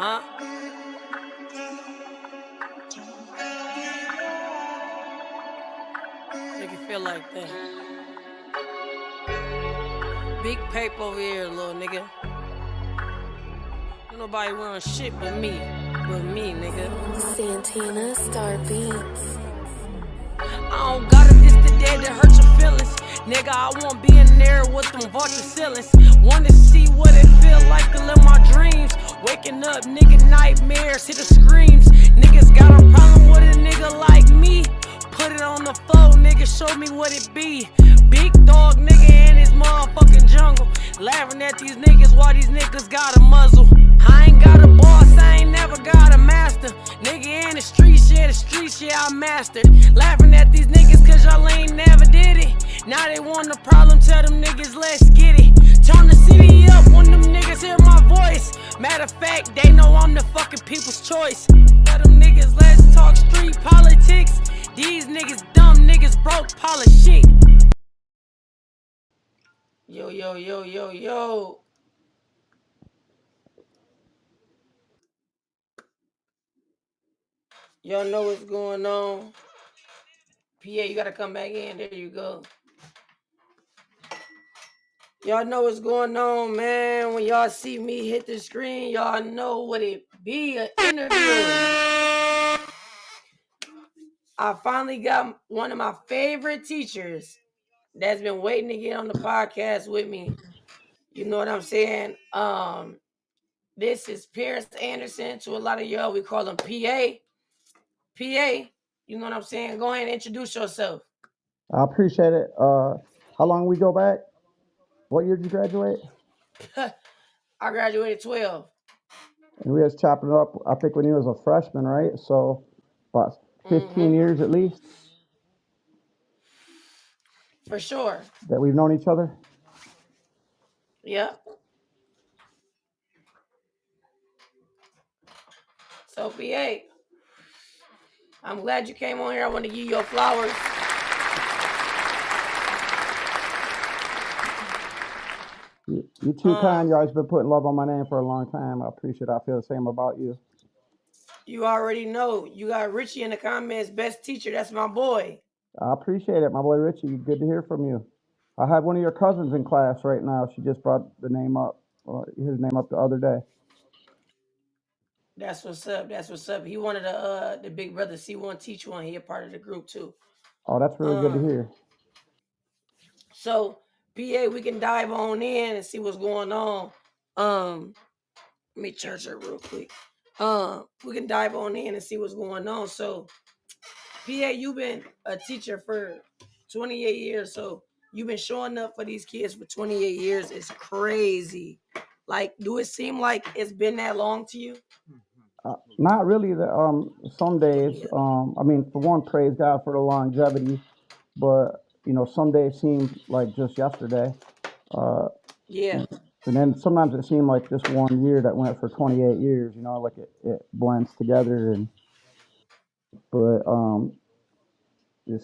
Uh-huh. Make it feel like that. Big paper over here, little nigga. Ain't nobody run shit but me. Nigga. Santina Star Beats. I don't gotta diss the dead to hurt your feelings. Nigga, I won't be in there with them vulture ceilings. Wanna see what it feel like to live my dreams. Waking up, nigga, nightmares, hit the screams. Niggas got a problem with a nigga like me. Put it on the floor, nigga, show me what it be. Big dog nigga in his motherfucking jungle. Laughing at these niggas while these niggas got a muzzle. I ain't got a boss, I ain't never got a master. Nigga in the streets, yeah, I mastered. Laughing at these niggas cause y'all ain't never did it. Now they want a problem, tell them niggas let's get it. Turn the city up when them niggas hear my voice. Matter of fact, they know I'm the fucking people's choice. Tell them niggas let's talk street politics. These niggas dumb niggas broke pile of shit. Yo. Y'all know what's going on. PA, you gotta come back in. There you go. Y'all know what's going on, man. When y'all see me hit the screen, y'all know what it be, an interview. I finally got one of my favorite teachers that's been waiting to get on the podcast with me. You know what I'm saying? This is Paris Anderson. To a lot of y'all, we call him PA. PA, you know what I'm saying? Go ahead and introduce yourself. I appreciate it. How long we go back? What year did you graduate? I graduated 12. And we was chopping it up, I think, when he was a freshman, right? So about 15 years at least For sure. that we've known each other. Yep. So, PA, I'm glad you came on here. I want to give you your flowers. You too kind. You always been putting love on my name for a long time. I appreciate it. I feel the same about you. You already know. You got Richie in the comments, best teacher. That's my boy. I appreciate it, my boy Richie. Good to hear from you. I have one of your cousins in class right now. She just brought the name up, his name up the other day. That's what's up. That's what's up. He wanted the big brother C1 teach one. He a part of the group too. Oh, that's really good to hear. So, PA, we can dive on in and see what's going on. Let me charge it real quick. We can dive on in and see what's going on. So, PA, you've been a teacher for 28 years. So you've been showing up for these kids for 28 years. It's crazy. Like, do it seem like it's been that long to you? Not really. Some days, I mean, for one, praise God for the longevity, but some days seem like just yesterday. Yeah. And then sometimes it seemed like just 1 year that went for 28 years. Like it blends together. But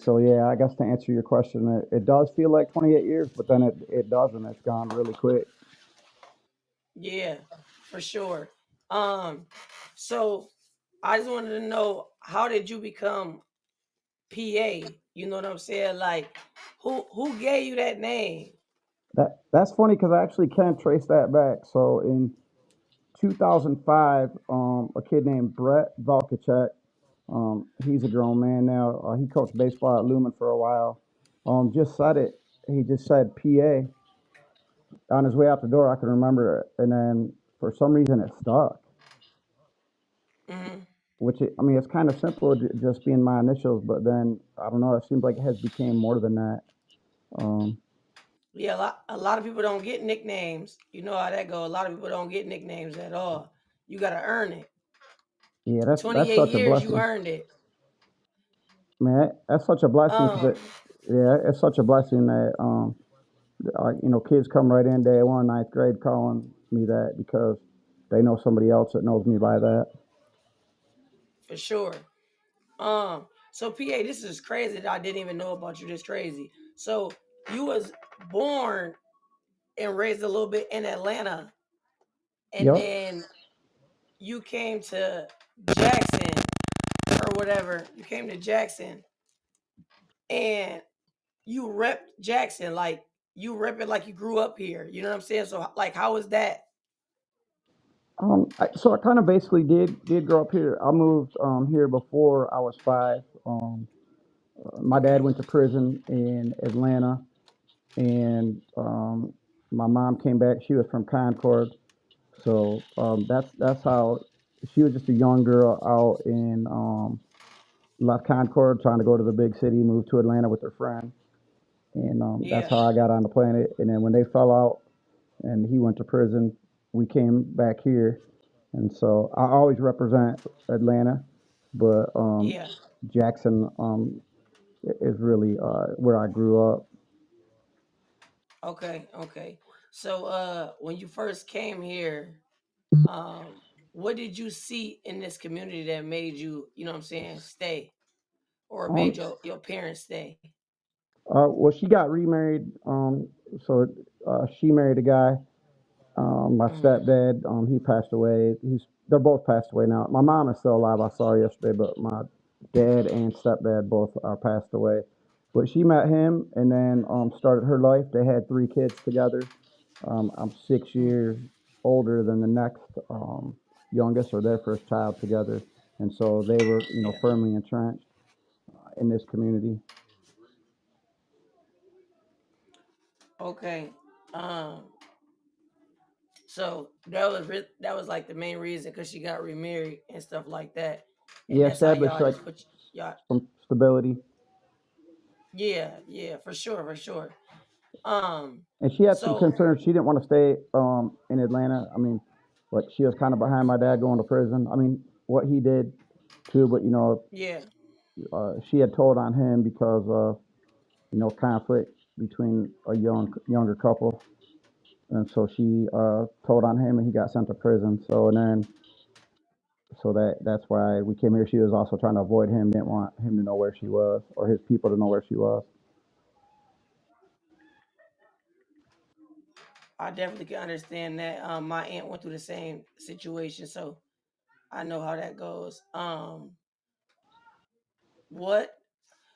so yeah, I guess to answer your question, it does feel like 28 years, but then it doesn't. It's gone really quick. Yeah, for sure. So I just wanted to know, how did you become PA? You know what I'm saying? Like, who gave you that name? That's funny because I actually can't trace that back. So in 2005, a kid named Brett Valkachek, he's a grown man now. He coached baseball at Lumen for a while. Just said it. He just said PA on his way out the door. I can remember it, and then for some reason it stuck. I mean, it's kind of simple, just being my initials, but then I don't know. It seems like it has become more than that. Yeah, a lot of people don't get nicknames. You know how that go. A lot of people don't get nicknames at all. You got to earn it. Yeah, that's 28 such a years, you blessing, earned it. man. That's such a blessing because yeah, it's such a blessing that kids come right in day one, ninth grade, calling me that because they know somebody else that knows me by that. For sure. So PA, this is crazy that I didn't even know about you. This crazy. So you was born and raised a little bit in Atlanta, and Yep. then you came to Jackson or whatever. You came to Jackson and you rep Jackson like you rep it like you grew up here. You know what I'm saying? So like, how is that? So I kind of basically did grow up here. I moved here before I was 5. My dad Okay. went to prison in Atlanta, and my mom came back. She was from Concord, so that's how she was just a young girl out in left Concord, trying to go to the big city, moved to Atlanta with her friend, and that's Yeah. how I got on the planet. And then when they fell out and he went to prison, we came back here, and so I always represent Atlanta, but Yeah. Jackson is really where I grew up. Okay. Okay. So when you first came here, what did you see in this community that made you, you know what I'm saying, stay or Um, made your parents stay? well, she got remarried, so she married a guy. My Hmm. stepdad, he passed away. They're both passed away now. My mom is still alive. I saw her yesterday, but my dad and stepdad both are passed away. But she met him and then started her life. They had 3 kids together. I'm 6 years older than the next youngest, or their first child together, and so they were, Yeah. firmly entrenched in this community. Okay. Um. So that was like the main reason because she got remarried and stuff like that, and Yeah, that's how established y'all like just put y'all. some stability. Yeah. Yeah. For sure. For sure. Um. And she had some So concerns. She didn't want to stay in Atlanta. I mean, like she was kind of behind my dad going to prison. I mean, what he did too, but yeah. she had told on him because of conflict between a younger couple, and so she told on him, and he got sent to prison. So and then so that's why we came here. She was also trying to avoid him. Didn't want him to know where she was, or his people to know where she was. I definitely can understand that. My aunt went through the same situation, so I know how that goes. What?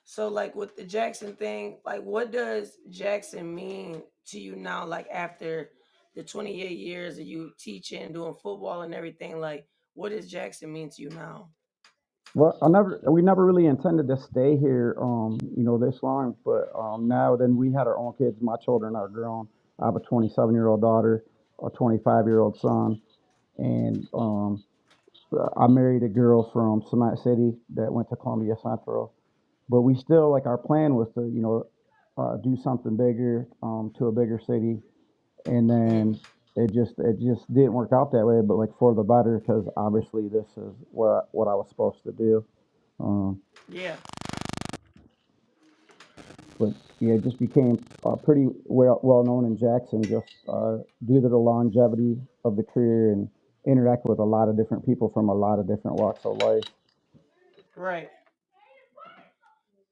So like with the Jackson thing, like what does Jackson mean to you now? Like after the 28 years of you teaching, doing football and everything, like what does Jackson mean to you now? Well, we never really intended to stay here, this long. But now, then we had our own kids. My children are grown. I have a 27-year-old daughter, a 25-year-old son, and I married a girl from Cement City that went to Columbia Central. But we still like our plan was to, do something bigger, to a bigger city, and Mm, then it just didn't work out that way. But like for the better, because obviously this is what I was supposed to do. Um, yeah. but yeah, it just became pretty well known in Jackson just due to the longevity of the career and interact with a lot of different people from a lot of different walks of life. Right.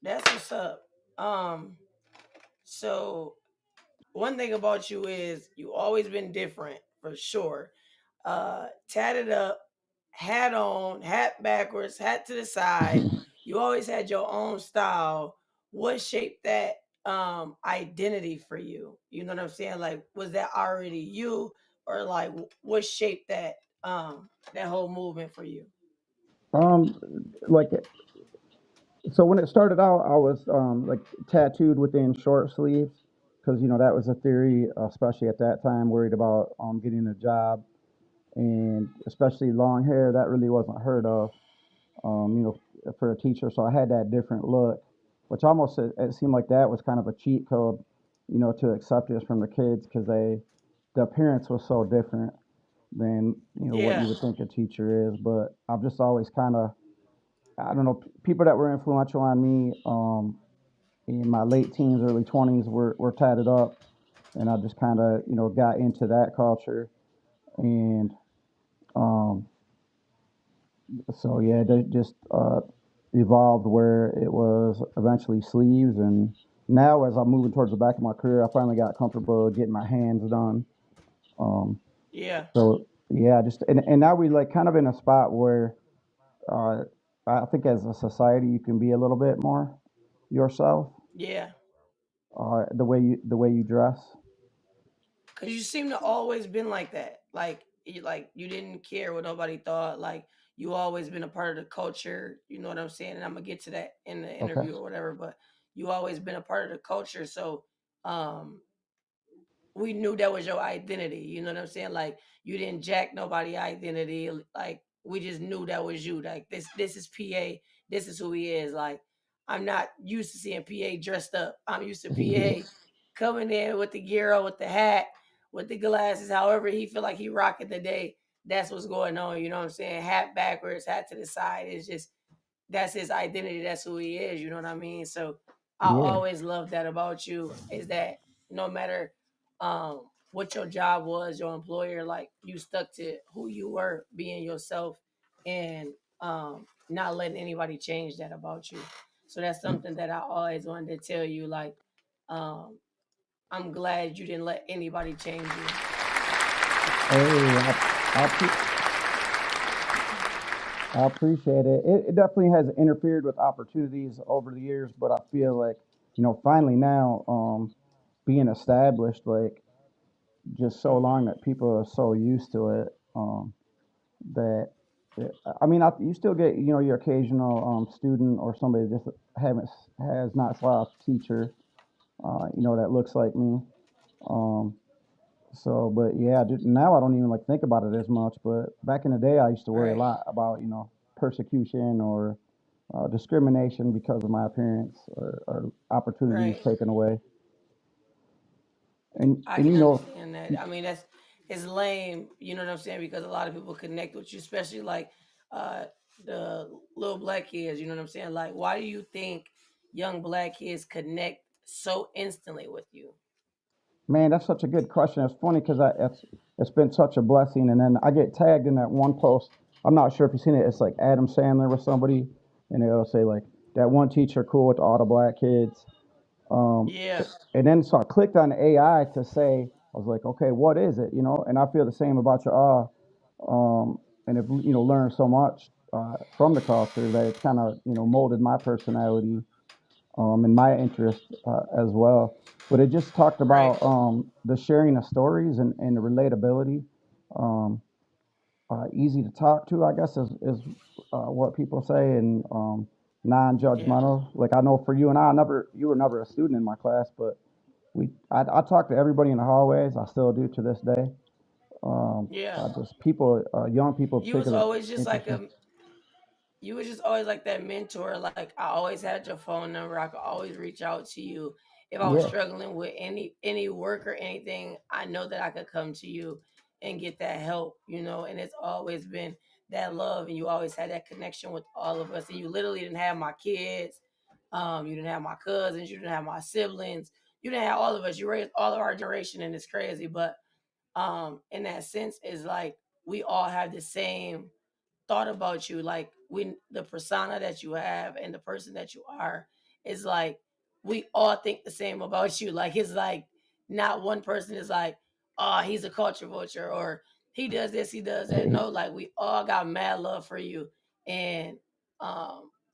That's what's up. Um, so one thing about you is you always been different for sure. Tatted up, hat on, hat backwards, hat to the side. You always had your own style. What shaped that identity for you? You know what I'm saying? Like, was that already you, or like what shaped that whole movement for you? um, like so when it started out, I was like tattooed within short sleeves because that was a theory, especially at that time, worried about getting a job, and especially long hair that really wasn't heard of. For a teacher. So I had that different look, which almost it seemed like that was kind of a cheat code, to accept us from the kids because the appearance was so different than what you Yeah, would think a teacher is. But I've just always kind of, I don't know, people that were influential on me in my late teens, early 20s were tatted up, and I just kind of got into that culture, and um, so yeah, they just evolved where it was eventually sleeves, and now as I'm moving towards the back of my career, I finally got comfortable getting my hands done. Um, yeah. so Yeah, just and now we like kind of in a spot where uh, I think as a society you can be a little bit more yourself, Yeah. the way you dress. Cause you seem to always been like that. Like you didn't care what nobody thought. Like you always been a part of the culture. You know what I'm saying? And I'm gonna get to that in the Okay. interview or whatever. But you always been a part of the culture. So um, we knew that was your identity. You know what I'm saying? Like you didn't jack nobody identity. Like we just knew that was you. Like this is PA. This is who he is. Like I'm not used to seeing PA dressed up. I'm used to PA coming in with the gear on, with the hat, with the glasses. However he feel like he rocking the day. That's what's going on. You know what I'm saying? Hat backwards, hat to the side. It's just that's his identity. That's who he is. You know what I mean? So I Yeah. always love that about you is that no matter what your job was, your employer, like you stuck to who you were, being yourself, and not letting anybody change that about you. So that's something that I always wanted to tell you. Like, um, I'm glad you didn't let anybody change you. Hey, I appreciate it. It definitely has interfered with opportunities over the years, but I feel like, finally now, being established, like just so long Hmm. that people are so used to it, that, I mean, you still get, your occasional student or somebody that just haven't has not saw a teacher, that looks like me. Um, So, but yeah, now I don't even like think about it as much. But back in the day, I used to worry a Right. lot about persecution or discrimination because of my appearance or opportunities Right. taken away. And I and can you know, understand that. I mean, that's it's lame. You know what I'm saying? Because a lot of people connect with you, especially like uh, the little black kids. You know what I'm saying? Like, why do you think young black kids connect so instantly with you? man, that's such a good question. It's funny because it's been such a blessing. And then I get tagged in that one post. I'm not sure if you've seen it. It's like Adam Sandler with somebody, and they'll say like that one teacher cool with all the black kids. Um, Yeah. and then so I clicked on AI to say, I was like, okay, what is it? And I feel the same about your and have learned so much from the culture that it's kind of molded my personality and my interest as well. But it just talked Right. about the sharing of stories and the relatability. Um, Easy to talk to, I guess, is what people say, and Yeah. non-judgmental. Like I know for you and you were never a student in my class, but I talk to everybody in the hallways. I still do to this day. Yeah. Just people, young people, You was particularly always just like interesting. a you was just always like that mentor. Like I always had your phone number. I could always reach out to you if I was Yeah, struggling with any work or anything. I know that I could come to you and get that help. And it's always been that love, and you always had that connection with all of us. And you literally didn't have my kids, you didn't have my cousins, you didn't have my siblings, you didn't have all of us. You raised all of our generation, and it's crazy. But in that sense, is like we all have the same thought about you. Like when the persona that you have and the person that you are is like we all think the same about you. Like it's like not one person is like, oh, he's a culture vulture or he does this, he does that. No, like we all got mad love for you. And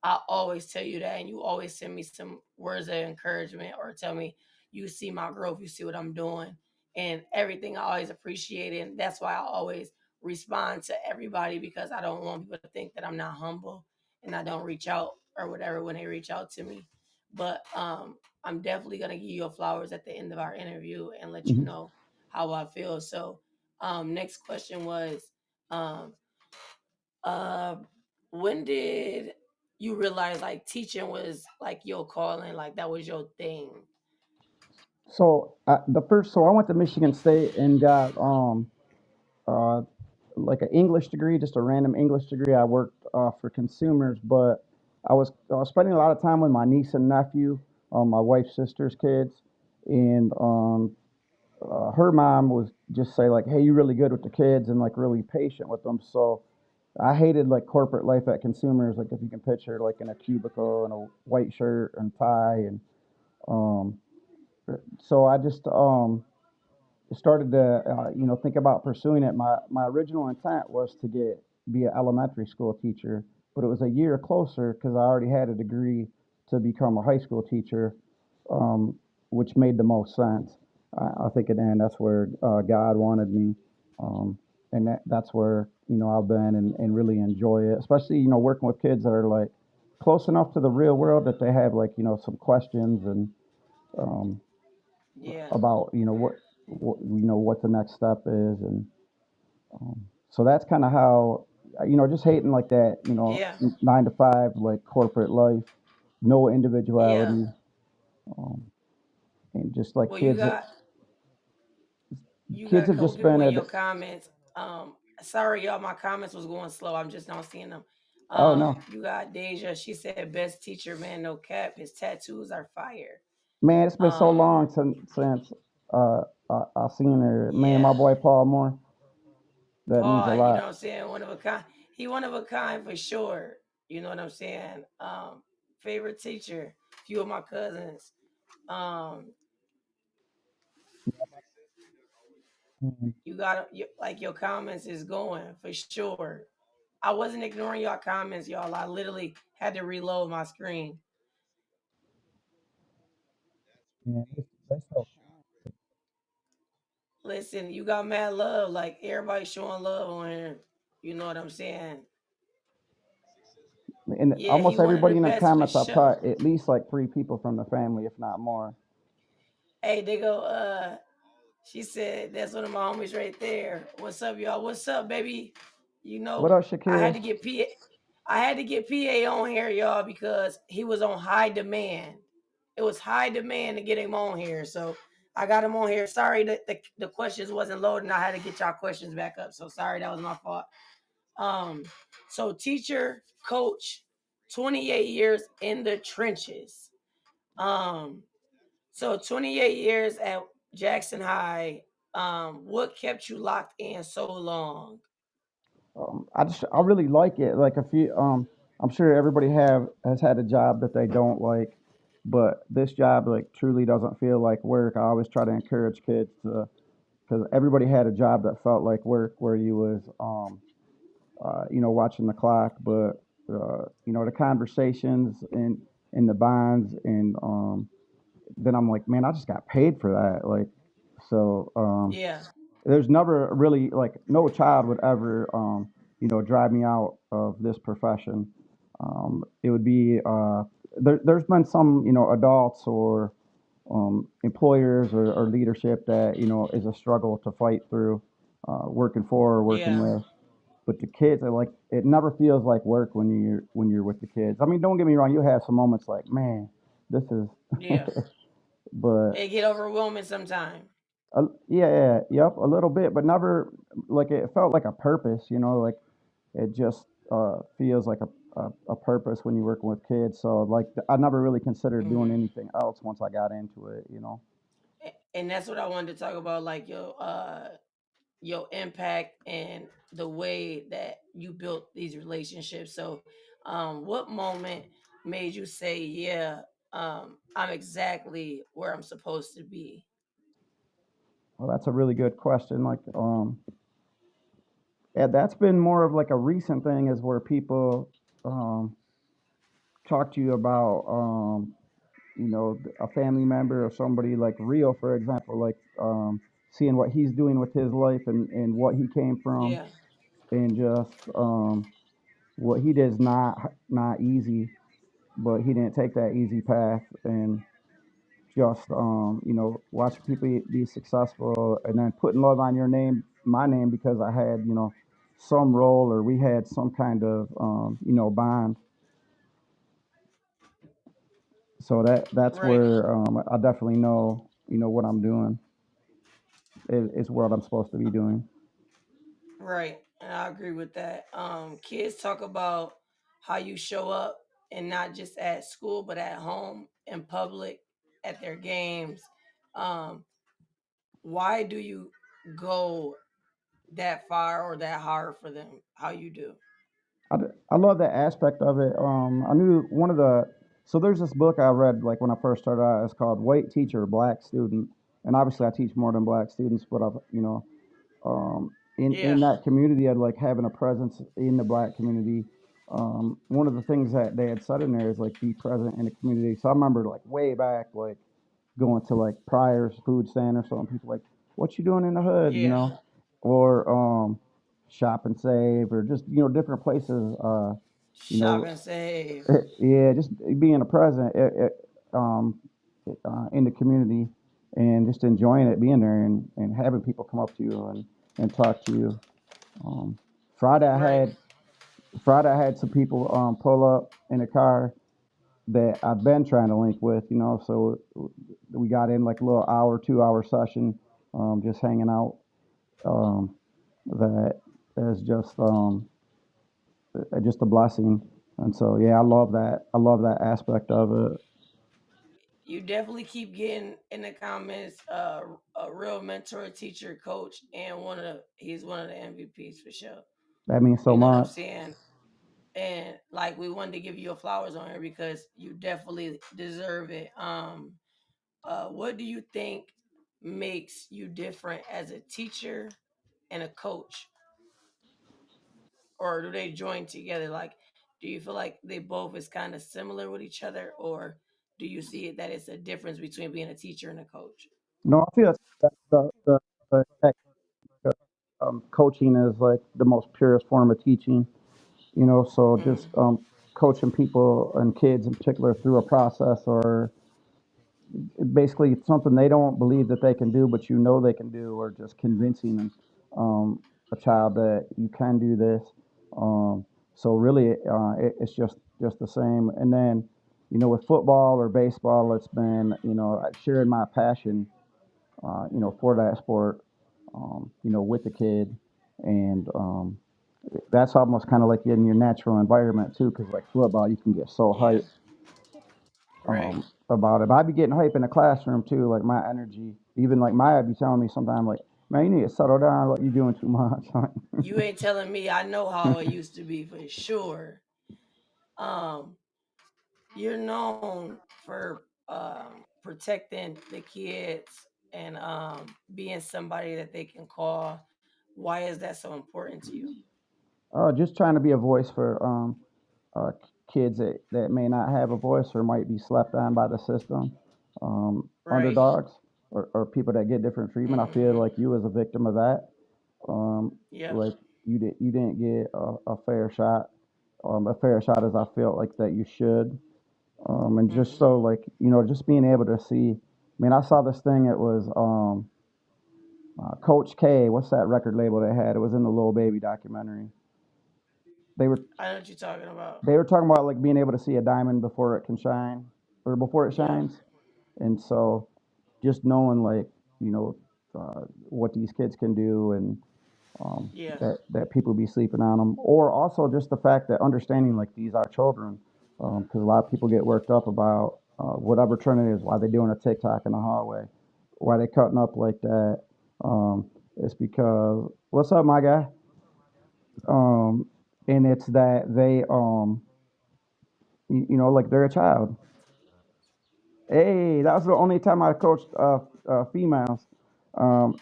I always tell you that, and you always send me some words of encouragement or tell me you see my growth, you see what I'm doing, and everything. I always appreciate it. And that's why I always respond to everybody because I don't want people to think that I'm not humble and I don't reach out or whatever when they reach out to me. But I'm definitely gonna give you your flowers at the end of our interview and let you Mhm. know how I feel. So next question was um, uh, when did you realize like teaching was like your calling, like that was your thing? So I went to Michigan State and got uh, like an English degree, just a random English degree. I worked for consumers, but I was spending a lot of time with my niece and nephew, my wife's sister's kids, and her mom was just say like, "Hey, you're really good with the kids and like really patient with them." So I hated like corporate life at consumers, like if you can picture like in a cubicle and a white shirt and tie, and um, so I just started to think about pursuing it. My original intent was to be an elementary school teacher, but it was a year closer because I already had a degree to become a high school teacher, um, which made the most sense. I think in the end that's where God wanted me, um, and that's where I've been and really enjoy it, especially working with kids that are like close enough to the real world that they have like some questions and um, Yeah, about what the next step is, and so that's kind of how just hating like that, yeah, 9 to 5 like corporate life, no yeah. individuality, um, and just like Well, you got kids a have couple just people been in at. your comments. Sorry, y'all, my comments was going slow. I'm just not seeing them. Oh no, You got Deja. She said, "Best teacher, man, no cap. His tattoos are fire." man, it's been so Um, long since I seen her. Man, my yeah, boy Paul Moore, that means a Paul. You know lot. what I'm saying? One of a kind. He one of a kind for sure. You know what I'm saying? Favorite teacher. Few of my cousins. Um, Mhm. like your comments is going for sure. I wasn't ignoring your comments, y'all. I literally had to reload my screen. Yeah, they so. Listen, you got mad love. Like everybody showing love on here. You know what I'm saying? And Yeah, he almost one of the everybody in the best for comments, I've sure. caught at least like 3 people from the family, if not more. Hey, they go. She said that's one of my homies right there. What's up, y'all? What's up, baby? You What know, up, I had Shakira? to get PA. I had to get PA on here, y'all, because he was on high demand. It was high demand to get him on here, so I got him on here. Sorry that the questions wasn't loading. I had to get y'all questions back up. So sorry, that was my fault. Um, so teacher, coach, 28 years in the trenches. Um, so 28 years at Jackson High. What kept you locked in so long? I really like it. Like a few, I'm sure everybody have has had a job that they don't like, but this job like truly doesn't feel like work. I always try to encourage kids to, because everybody had a job that felt like work, where you was, watching the clock, but the conversations and the bonds, and then I'm like, man, I just got paid for that. Like, so Yeah, there's never really like no child would ever drive me out of this profession. It would be there's been some adults or employers or leadership that is a struggle to fight through, working for or working yeah, with. But the kids are like, it never feels like work when you're with the kids. I mean, don't get me wrong, you have some moments like, man, this is yeah. but It get overwhelming sometime. yeah, yeah, yep, a little bit, but never like it felt like a purpose, like it just feels like a purpose when you're working with kids. So like I never really considered doing Hmm. anything else once I got into it. And that's what I wanted to talk about, like your impact and the way that you built these relationships. So, what moment made you say, "Yeah, I'm exactly where I'm supposed to be"? Well, that's a really good question. Like, yeah, that's been more of like a recent thing, is where people um, talk to you about a family member or somebody like Rio, for example, like seeing what he's doing with his life and what he came from, Yeah, and just what he did is not easy, but he didn't take that easy path, and just watching people be successful, and then putting love on my name, because I had some role, or we had some kind of bond. So that's right, where I definitely know what I'm doing is what I'm supposed to be doing. right, and I agree with that. Kids talk about how you show up, and not just at school, but at home, in public, at their games. Um, why do you go that far or that hard for them? How you do? I love that aspect of it. I knew there's this book I read like when I first started out. It's called White Teacher, Black Student, and obviously I teach more than black students, but I've in Yeah. that community, I'd like having a presence in the black community. One of the things that they had said in there is like be present in the community. So I remember like way back, like going to like Pryor's food stand or something. People like, what you doing in the hood, Yeah. or Shop and Save, or just different places. You Shop know, and save. yeah, just being a present um, in the community and just enjoying it, being there and having people come up to you and talk to you. Um, Friday I Right. had Friday I had some people pull up in a car that I've been trying to link with, so we got in like a little hour, 2 hour session, just hanging out. Um, that is just a blessing. And so yeah, I love that. I love that aspect of it. You definitely keep getting in the comments a real mentor, teacher, coach, and he's one of the MVPs for sure. That means so You know what I'm much. saying? And like we wanted to give you your flowers on here because you definitely deserve it. What do you think makes you different as a teacher and a coach, or do they join together? Like, do you feel like they both is kind of similar with each other, or do you see it that it's a difference between being a teacher and a coach? No, I feel that coaching is like the most purest form of teaching. So just Mm-hmm. coaching people and kids in particular through a process, or basically it's something they don't believe that they can do, but they can do, or just convincing a child that you can do this. So really, it's just the same. And then, with football or baseball, it's been sharing my passion, for that sport, with the kid, and that's almost kind of like in your natural environment too, because like football, you can get so Yeah. hyped Right. about it. But I'd be getting hype in the classroom too, like my energy. Even like Maya be telling me sometimes, like, man, you need to settle down. Like you're doing too much. You ain't telling me. I know how it used to be for sure. Um, you're known for protecting the kids and being somebody that they can call. Why is that so important to you? Just trying to be a voice for kids that may not have a voice or might be slept on by the system, Right. underdogs, or people that get different treatment. I feel Mm-hmm. like you was a victim of that. Yep. Like you didn't get a fair shot, a fair shot as I felt like that you should. And just Mm-hmm. so like just being able to see. I mean, I saw this thing. It was Coach K. What's that record label they had? It was in the Lil Baby documentary. They were I know what you're talking about. they were talking about like being able to see a diamond before it can shine, or before it Yep. shines. And so just knowing like you know what these kids can do, and Yeah. that people be sleeping on them, or also just the fact that understanding like these are children, because a lot of people get worked up about whatever trend it is, why they doing a TikTok in the hallway, why they cutting up like that. It's because what's up, my guy? Um, and it's that they like they're a child. Hey, that was the only time I coached females.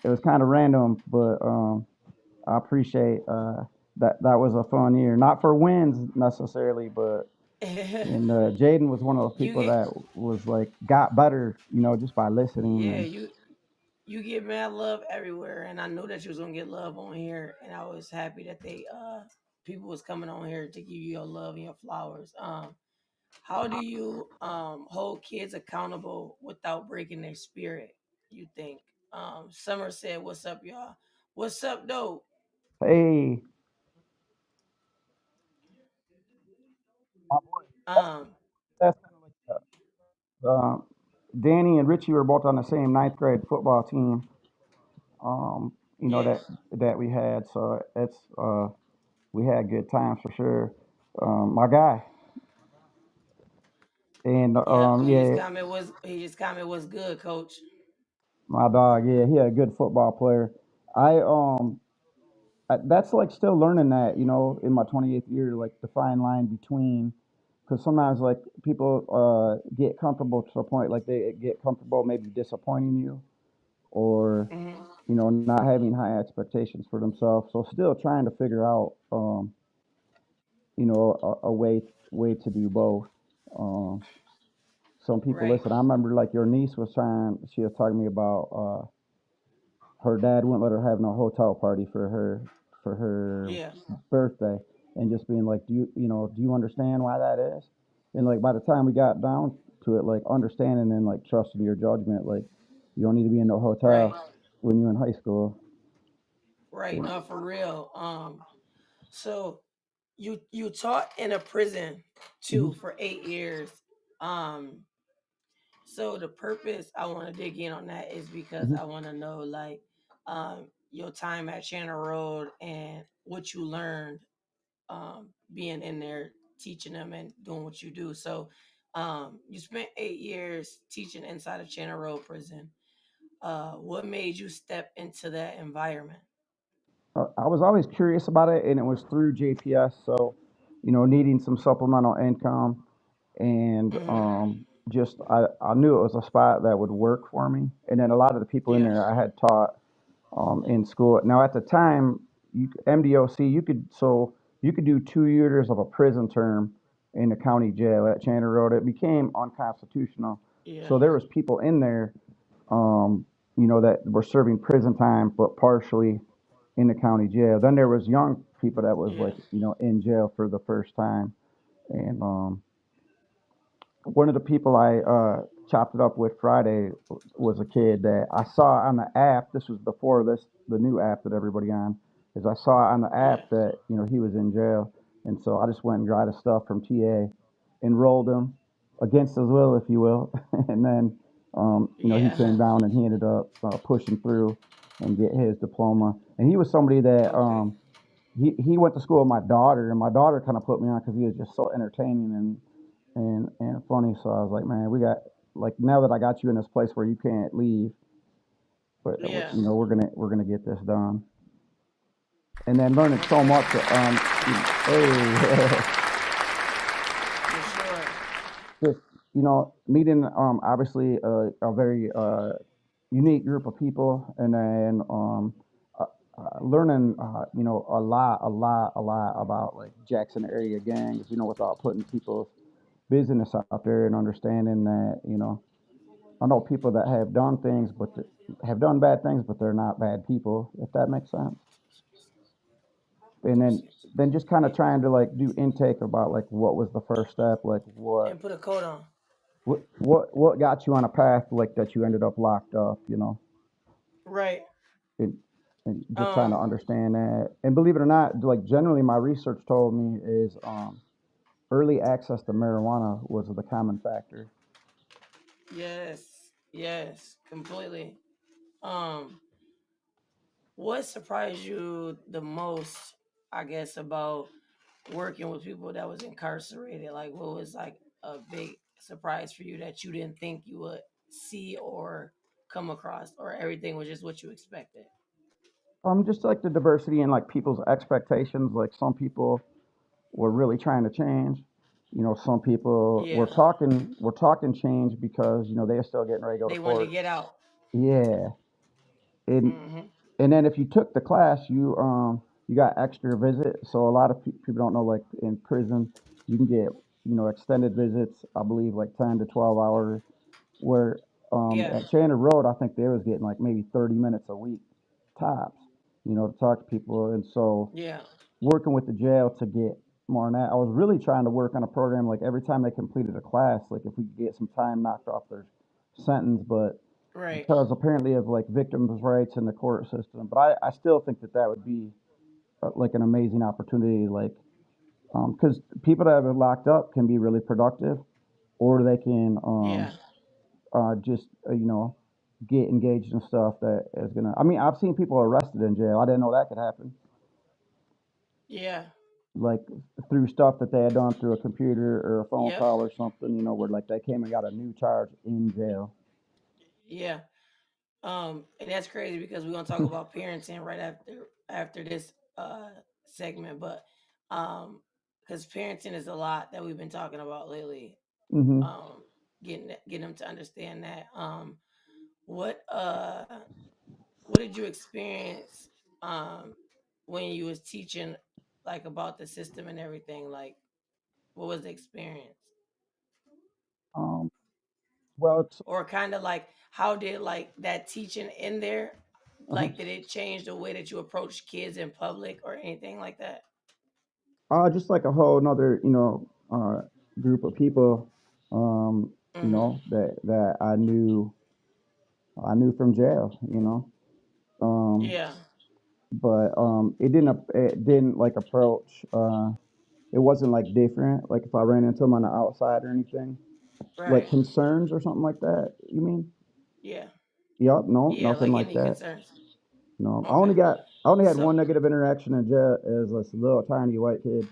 It was kind of random, but I appreciate that was a fun year. Not for wins necessarily, but and Jaden was one of those you people get that was like got better, just by listening yeah and you get mad love everywhere, and I knew that you was gonna get love on here, and I was happy that they people was coming on here to give you your love and your flowers. How do you hold kids accountable without breaking their spirit? You think? Summer said, "What's up, y'all? What's up, dope?" hey, my boy, Um, that's kind of like Danny and Richie were both on the same ninth grade football team. yeah, That we had, so it's we had good times for sure. My guy, and yep. yeah, He just comment was good, coach. my dog, yeah, he a good football player. I that's like still learning that, in my 28th year, like the fine line between, because sometimes like people get comfortable to a point, like they get comfortable maybe disappointing you, or Hmm. not having high expectations for themselves. So still trying to figure out a way to do both. Um, some people Right. listen. I remember like your niece was trying. She was talking to me about her dad wouldn't let her have no hotel party for her Yeah. birthday, and just being like, do you understand why that is? And like by the time we got down to it, like understanding and like trusting your judgment, like you don't need to be in no Right. hotel when you're in high school. Right. No, for real. So you taught in a prison too Mhm. for 8 years. Um, so the purpose I want to dig in on that is because Mhm. I want to know like your time at Channel Road and what you learned being in there teaching them and doing what you do. So you spent 8 years teaching inside of Channel Road prison. What made you step into that environment? I was always curious about it, and it was through JPS. So, needing some supplemental income, and Hmm. just I knew it was a spot that would work for me. And then a lot of the people in Yeah. there I had taught in school. Now at the time, MDOC, you could do 2 years of a prison term in the county jail at Chandler Road. It became unconstitutional. Yeah. So there was people in there, um, that were serving prison time, but partially in the county jail. Then there was young people that was Yeah. like, in jail for the first time. And one of the people I chopped it up with Friday was a kid that I saw on the app. This was before the new app that everybody on. Is I saw on the Yeah. app that he was in jail, and so I just went and got his stuff from TA, enrolled him against his will, if you will, and then he Yeah. came down and he ended up pushing through and get his diploma. And he was somebody that Okay. he went to school with my daughter, and my daughter kind of put me on because he was just so entertaining and funny. So I was like, man, we got like now that I got you in this place where you can't leave, but Yeah. we're gonna get this done. And then learning so much. Hey, For sure. just meeting obviously a very unique group of people, and then learning a lot about like Jackson area gangs. Without putting people's business out there and understanding that I know people that have done things, but have done bad things, but they're not bad people, if that makes sense. And then just kind of trying to like do intake about like what was the first step, like And put a coat on. what got you on a path like that you ended up locked up, Right. and, and just trying to Um. understand that. And believe it or not, like generally my research told me is early access to marijuana was the common factor. Yes. Yes. Completely. Um. What surprised you the most? I guess about working with people that was incarcerated. Like, what was like a big surprise for you that you didn't think you would see or come across, or everything was just what you expected? Just like the diversity and like people's expectations. Like some people were really trying to change. Some people Yeah. were talking change because they're still getting ready to go to They wanted to court. get out. Yeah, and Hmm. and then if you took the class, you got extra visits. So a lot of people don't know, like in prison, you can get extended visits. I believe like 10 to 12 hours. Where Yeah. at Chandler Road, I think they was getting like maybe 30 minutes a week tops. To talk to people, and so Yeah. working with the jail to get more on that. I was really trying to work on a program like every time they completed a class, like if we could get some time knocked off their sentence, but Right. because apparently of like victims' rights in the court system. But I still think that would be like an amazing opportunity, like because people that have been locked up can be really productive, or they can Yeah. just get engaged in stuff that is gonna. I mean, I've seen people arrested in jail. I didn't know that could happen. Yeah. Like through stuff that they had done through a computer or a phone Yep. call or something, where like they came and got a new charge in jail. Yeah. And that's crazy because we're gonna talk about parenting right after this segment, but because parenting is a lot that we've been talking about lately. Hmm. Um, getting them to understand that. What what did you experience um when you was teaching like about the system and everything? Like what was the experience? Um, well, it's Or kind of like how did like that teaching in there, uh like did it change the way that you approach kids in public or anything like that? just like a whole another, group of people, Mhm. that I knew from jail, um, Yeah. but it didn't like approach. It wasn't like different. Like if I ran into them on the outside or anything, like Right. concerns or something like that. You mean? Yeah. Yup. No, Yeah, nothing like like any that. concerns. No, Okay. I only had So one negative interaction in jail as this little tiny white kid.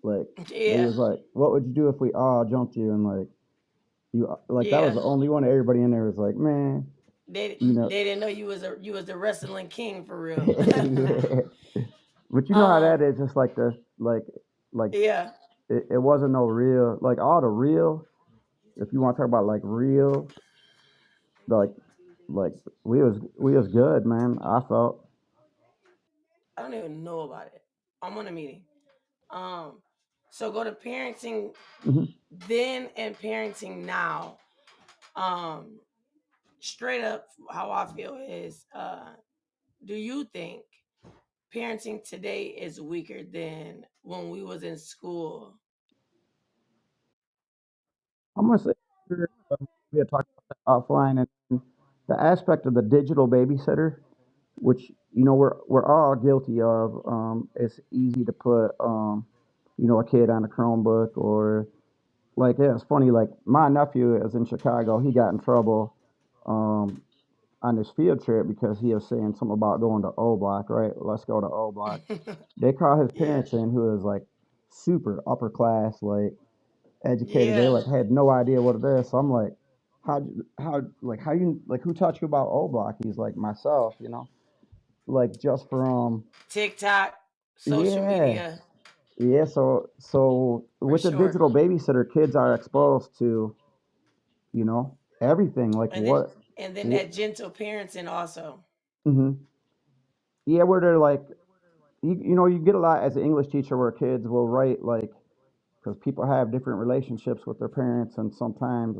Like they yeah. was like, "What would you do if we all jumped you?" And like like that was Yeah. the only one. Everybody in there was like, "Man, They you know." they didn't know you was the wrestling king for real. Yeah. But you know how that um is. Just like like yeah. it wasn't no real like all the real. If you want to talk about like real, like like we was good, man. I felt. I don't even know about it. I'm on a meeting. Um so go to parenting Mhm. then and parenting now. Um straight up how I feel is do you think parenting today is weaker than when we was in school? I'm gonna say we had talked about that offline, and the aspect of the digital babysitter, which we're all guilty of. It's easy to put a kid on a Chromebook or like yeah, it's funny. Like my nephew is in Chicago. He got in trouble um, on this field trip because he was saying something about going to O Block. Right, let's go to O Block. They call his Yeah. parents in, who is like super upper class, like educated. They Yeah. like had no idea what it is. So I'm like, how you like who taught you about O Block? He's like myself, like just from TikTok, social yeah, media, yeah. So for with the sure. digital babysitter, kids are exposed to everything. Like And then what, what that gentle parenting also. hmm yeah, where they're like you get a lot as an English teacher where kids will write like because people have different relationships with their parents and sometimes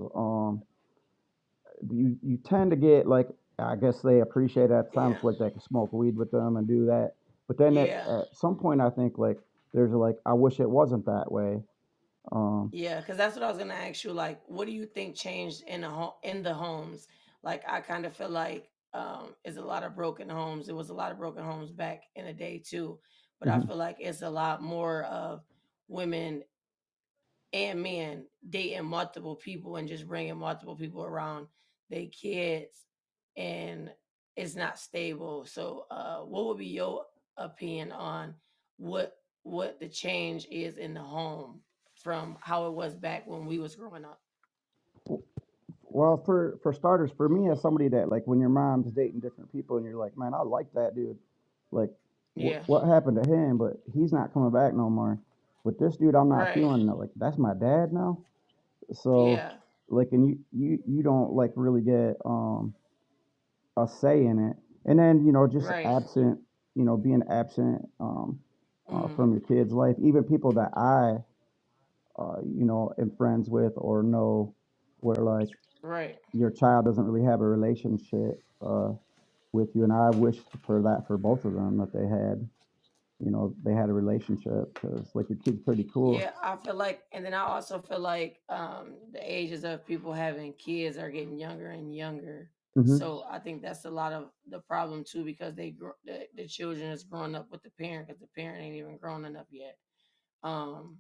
you tend to get like I guess they appreciate at times Yeah. like they can smoke weed with them and do that. But then Yeah. at some point I think like there's like I wish it wasn't that way. Um, Yeah, because that's what I was gonna ask you. Like, what do you think changed in in the homes? Like, I kind of feel like it's a lot of broken homes. It was a lot of broken homes back in the day too, but I mhm. feel like it's a lot more of women and men dating multiple people and just bringing multiple people around their kids, and it's not stable. So, what would be your opinion on what the change is in the home from how it was back when we was growing up? Well, for starters, for me as somebody that like when your mom's dating different people and you're like, man, I like that dude. Like, Yeah, what happened to him? But he's not coming back no more. With this dude, I'm not right. feeling like that's my dad now. So, Yeah, like, and you don't like really get a say in it. And then just right. absent, being absent Hmm. from your kid's life. Even people that I am friends with or know, where like Right. your child doesn't really have a relationship with you. And I wish for that for both of them that they had a relationship because like your kid's pretty cool. Yeah, I feel like, and then I also feel like the ages of people having kids are getting younger and younger. Hmm. So I think that's a lot of the problem too, because the children is growing up with the parent because the parent ain't even grown enough yet. Um,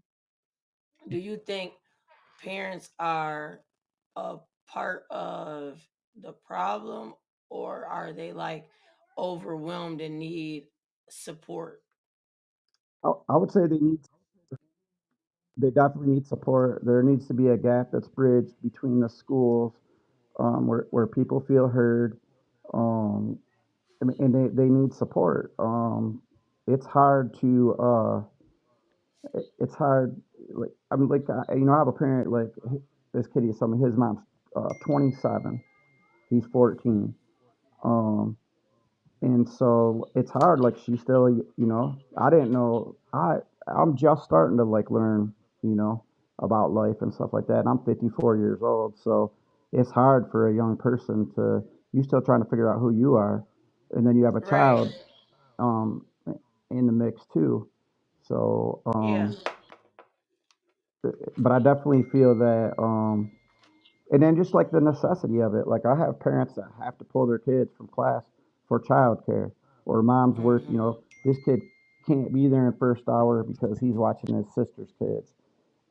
do you think parents are a part of the problem, or are they like overwhelmed and need support? I would say they definitely need support. There needs to be a gap that's bridged between the schools where people feel heard. Um, I mean, and they need support. It's hard to it's hard. Like I mean, like I have a parent like this kid. Some of his mom's 27. He's 14. Um, and so it's hard. Like she's still, I didn't know. I'm just starting to like learn, you know, about life and stuff like that. And I'm 54 years old, so it's hard for a young person to. You still trying to figure out who you are, and then you have a Right. child um, in the mix too. So, Yeah. but I definitely feel that. And then just like the necessity of it, like I have parents that have to pull their kids from class for childcare, or mom's work. Hmm. This kid can't be there in first hour because he's watching his sister's kids,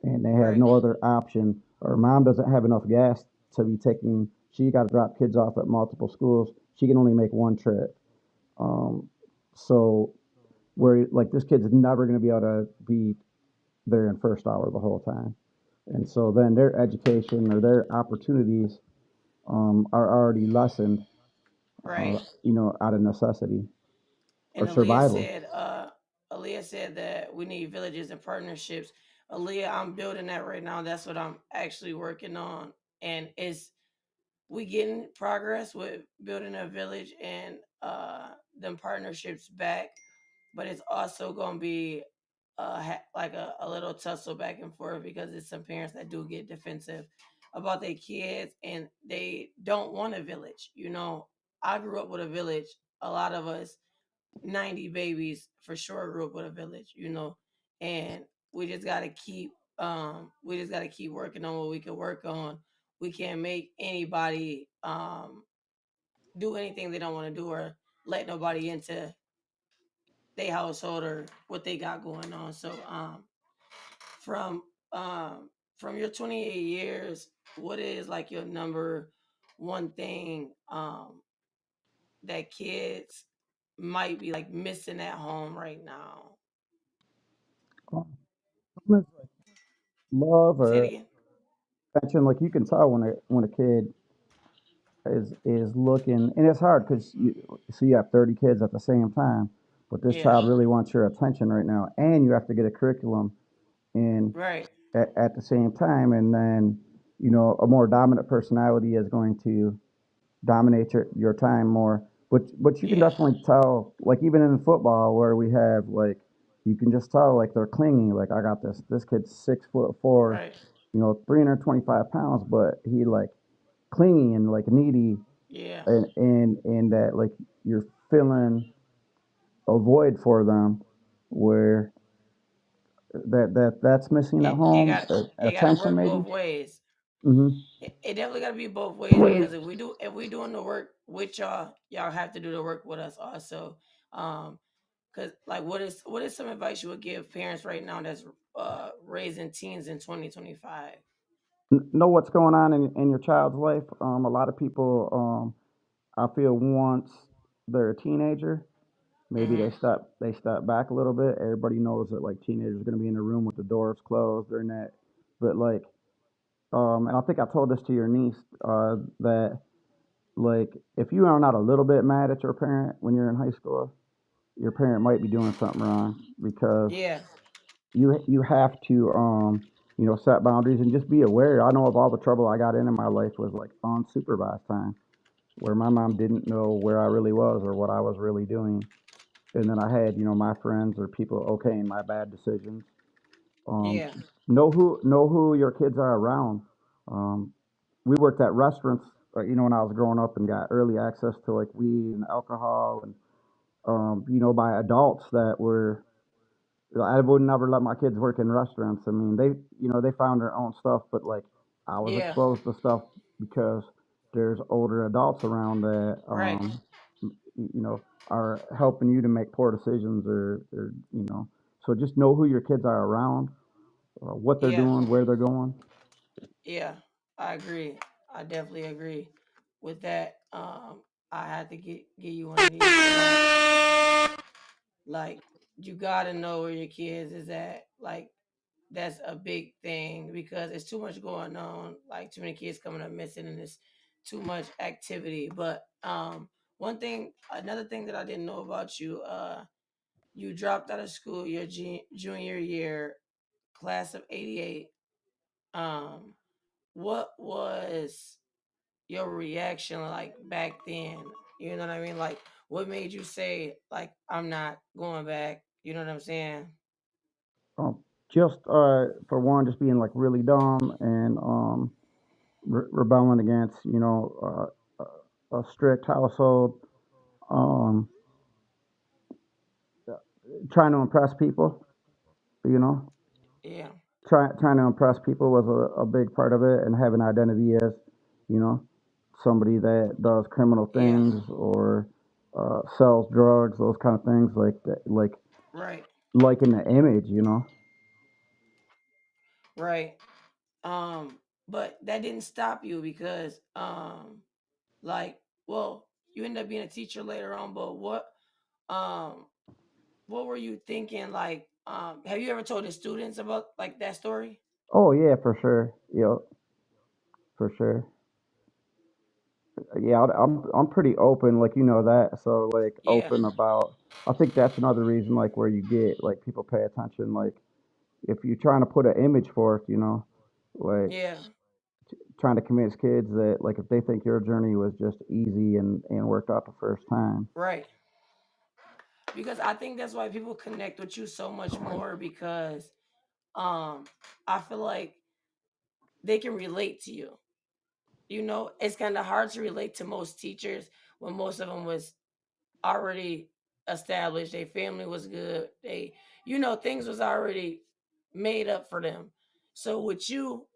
and they have Right. no other option. Or mom doesn't have enough gas to be taking. She got to drop kids off at multiple schools. She can only make one trip. Um, so where like this kid's never going to be able to be there in first hour the whole time, and so then their education or their opportunities are already lessened, Right. out of necessity or And survival. Aaliyah said that we need villages and partnerships. Aaliyah, I'm building that right now. That's what I'm actually working on. And it's we getting progress with building a village and them partnerships back, but it's also gonna be like a little tussle back and forth because it's some parents that do get defensive about their kids and they don't want a village. I grew up with a village. A lot of us 90 babies for sure grew up with a village, and we just got to keep working on what we can work on. We can't make anybody do anything they don't want to do or let nobody into their household or what they got going on. So from um from your 28 years, what is like your number one thing that kids might be like missing at home right now? Love Say it or again. attention, like you can tell when a kid is looking, and it's hard because you have 30 kids at the same time, but this Yeah. child really wants your attention right now, and you have to get a curriculum in Right. at the same time, and then a more dominant personality is going to dominate your time more. But you can Yeah. definitely tell, like even in football where we have like you can just tell like they're clingy. Like I got this kid's 6'4", Right. 325 pounds, but he like clingy and like needy, Yeah. and that like you're filling a void for them where that's missing at It home. got it got to Attention work maybe. both ways. Hmm. It definitely got to be both ways because if we doing the work with y'all have to do the work with us also. Um, Cause like, what is some advice you would give parents right now that's raising teens in 2025? Know what's going on in your child's life. A lot of people, I feel, once they're a teenager, maybe Mm-hmm. they step back a little bit. Everybody knows that like teenagers are going to be in a room with the doors closed during that. But like, and I think I told this to your niece, that like if you are not a little bit mad at your parent when you're in high school, your parent might be doing something wrong because Yeah. you have to set boundaries and just be aware. I know of all the trouble I got in my life was like unsupervised time where my mom didn't know where I really was or what I was really doing, and then I had my friends or people okaying my bad decisions. Um, Yeah. know who your kids are around. Um, we worked at restaurants, when I was growing up and got early access to like weed and alcohol and by adults that were. I would never let my kids work in restaurants. I mean, they found their own stuff, but like I was Yeah. exposed to stuff because there's older adults around that, Right. are helping you to make poor decisions or so just know who your kids are around, what they're Yeah. doing, where they're going. Yeah. I agree. I definitely agree with that. I had to get you one of these for that. Like, you gotta know where your kids is at. Like, that's a big thing because it's too much going on. Like, too many kids coming up missing, and it's too much activity. But another thing that I didn't know about you, you dropped out of school your junior year, class of '88. Um, what was your reaction like back then? You know what I mean? Like what made you say like I'm not going back? You know what I'm saying? Just for one, just being like really dumb and rebelling against a strict household, um, trying to impress people. You know, Yeah. trying to impress people was a big part of it, and having identity as you know somebody that does criminal Yeah. things or sells drugs, those kind of things like that, Right. like in the image. You know. Right. But that didn't stop you because like well, you ended up being a teacher later on, but um what were you thinking like have you ever told the students about like that story? Oh yeah, for sure. Yeah, for sure. Yeah, I'm pretty open, like you know that. So like Yeah. open about. I think that's another reason, like where you get like people pay attention. Like if you're trying to put an image forth, like Yeah. trying to convince kids that like if they think your journey was just easy and worked out the first time. Right. Because I think that's why people connect with you so much more because um I feel like they can relate to you. You know, it's kind of hard to relate to most teachers when most of them was already established. Their family was good. Things was already made up for them. So with you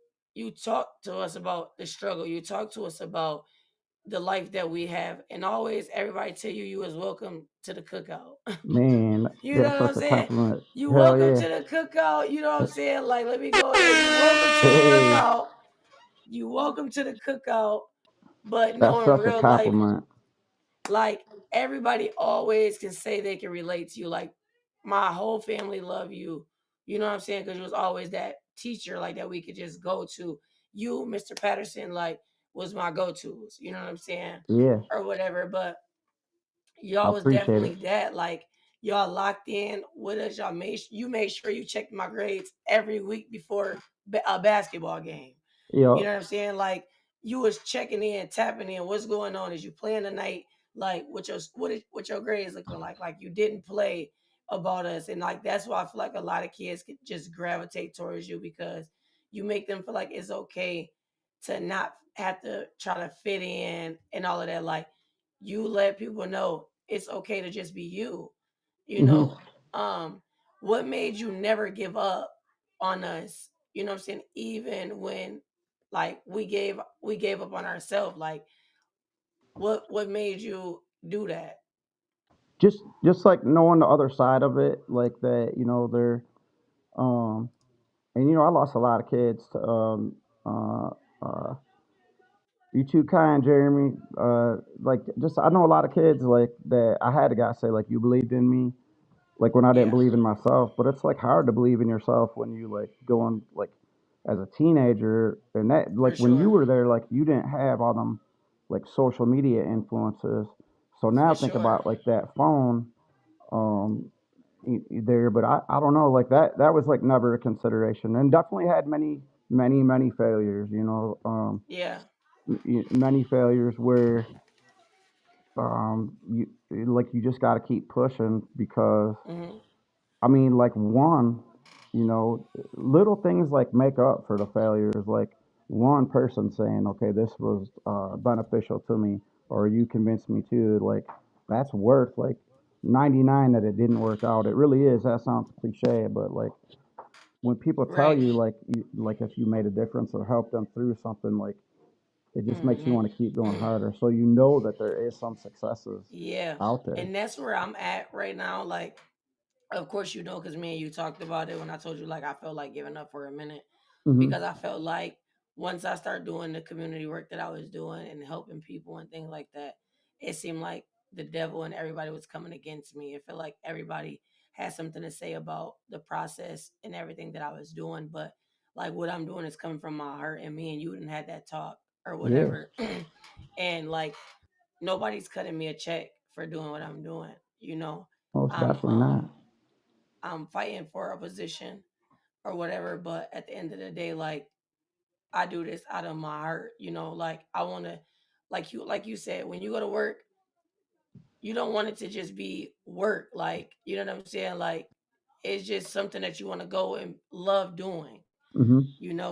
talk to us about the struggle. You talk to us about the life that we have, and always everybody tell you you was welcome to the cookout. Man, You know that's what I'm such a saying? compliment. You Hell welcome yeah. to the cookout. You know what I'm saying? Like, let me go ahead. You welcome to the Hey, cookout. You welcome to the cookout. But that's no, in such a real life, compliment. like everybody always can say they can relate to you. Like my whole family love you. You know what I'm saying? Because you was always that teacher like that we could just go to. You, Mr. Patterson, like was my go-tos. You know what I'm saying? Yeah, Or whatever. But I y'all was appreciate it. definitely that. Like y'all locked in with us. You made sure you checked my grades every week before a basketball game. You know Yo, what I'm saying? Like you was checking in, tapping in. What's going on? Is you playing tonight? Like what your grades looking like? Like you didn't play about us, and like that's why I feel like a lot of kids could just gravitate towards you because you make them feel like it's okay to not have to try to fit in and all of that. Like you let people know it's okay to just be you. You hmm know, um, what made you never give up on us? You know what I'm saying? Even when like we gave up on ourselves. Like what made you do that? just like knowing the other side of it, like that, they're um and I lost a lot of kids to uh uh you too kind, Jeremy. Like just I know a lot of kids like that I had a guy say like you believed in me, like when I didn't Yeah, believe in myself. But it's like hard to believe in yourself when you like going like as a teenager and that like for when you sure. were there, like you didn't have all them like social media influences. So now For think sure. about like that phone um there, but I don't know, like that was like never a consideration, and definitely had many failures, Yeah. many failures where you like you just got to keep pushing because Hmm. I mean, like one, little things like make up for the failures. Like one person saying, "Okay, this was beneficial to me," or "You convinced me to." Like that's worth like 99 that it didn't work out. It really is. That sounds cliche, but like when people tell Right. you like if you made a difference or helped them through something, like it just makes you Hmm. want to keep going harder. So you know that there is some successes Yeah. out there. And that's where I'm at right now. Like, of course, because me and you talked about it when I told you, like, I felt like giving up for a minute Hmm. because I felt like once I started doing the community work that I was doing and helping people and things like that, it seemed like the devil and everybody was coming against me. It felt like everybody had something to say about the process and everything that I was doing. But like what I'm doing is coming from my heart, and me and you didn't had that talk or Yeah, whatever. And like nobody's cutting me a check for doing what I'm doing. You know, most I'm definitely not. I'm fighting for a position or whatever, but at the end of the day, like I do this out of my heart, like I want to. like you said, when you go to work, you don't want it to just be work. Like, you know what I'm saying? Like, it's just something that you want to go and love doing, Hmm.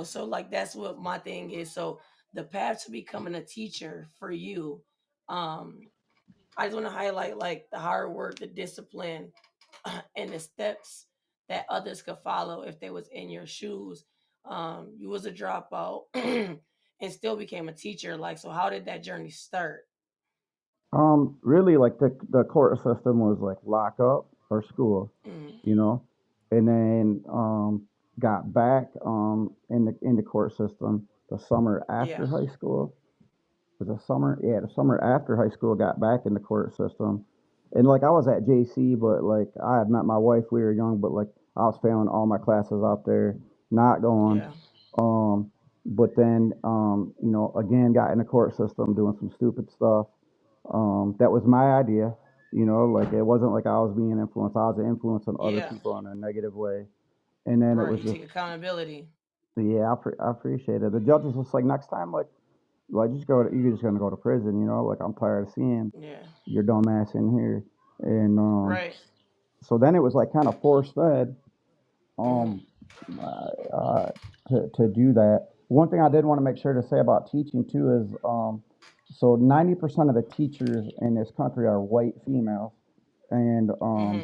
So like that's what my thing is. So the path to becoming a teacher for you, um I just want to highlight like the hard work, the discipline, and the steps that others could follow if they was in your shoes. You was a dropout and still became a teacher. Like, so how did that journey start? Really, like the court system was like lock up or school, Mm, you know, and then got back in the court system the summer yeah, after high school. Was the summer, yeah, the summer after high school, got back in the court system, and like I was at JC, but like I had met my wife. We were young, but like I was failing all my classes out there, not going. yeah, But then again, got in the court system doing some stupid stuff. That was my idea. Like it wasn't like I was being influenced. I was influencing other yeah. people in a negative way. And then it Right. was You just, take accountability. yeah, I appreciate it. The judge was just like, next time, like just go. You're just gonna go to prison. Like I'm tired of seeing Yeah. your dumb ass in here. And Right. so then it was like kind of force fed. Hmm. Um, to do that. One thing I did want to make sure to say about teaching too is so 90% of the teachers in this country are white females, and Hmm.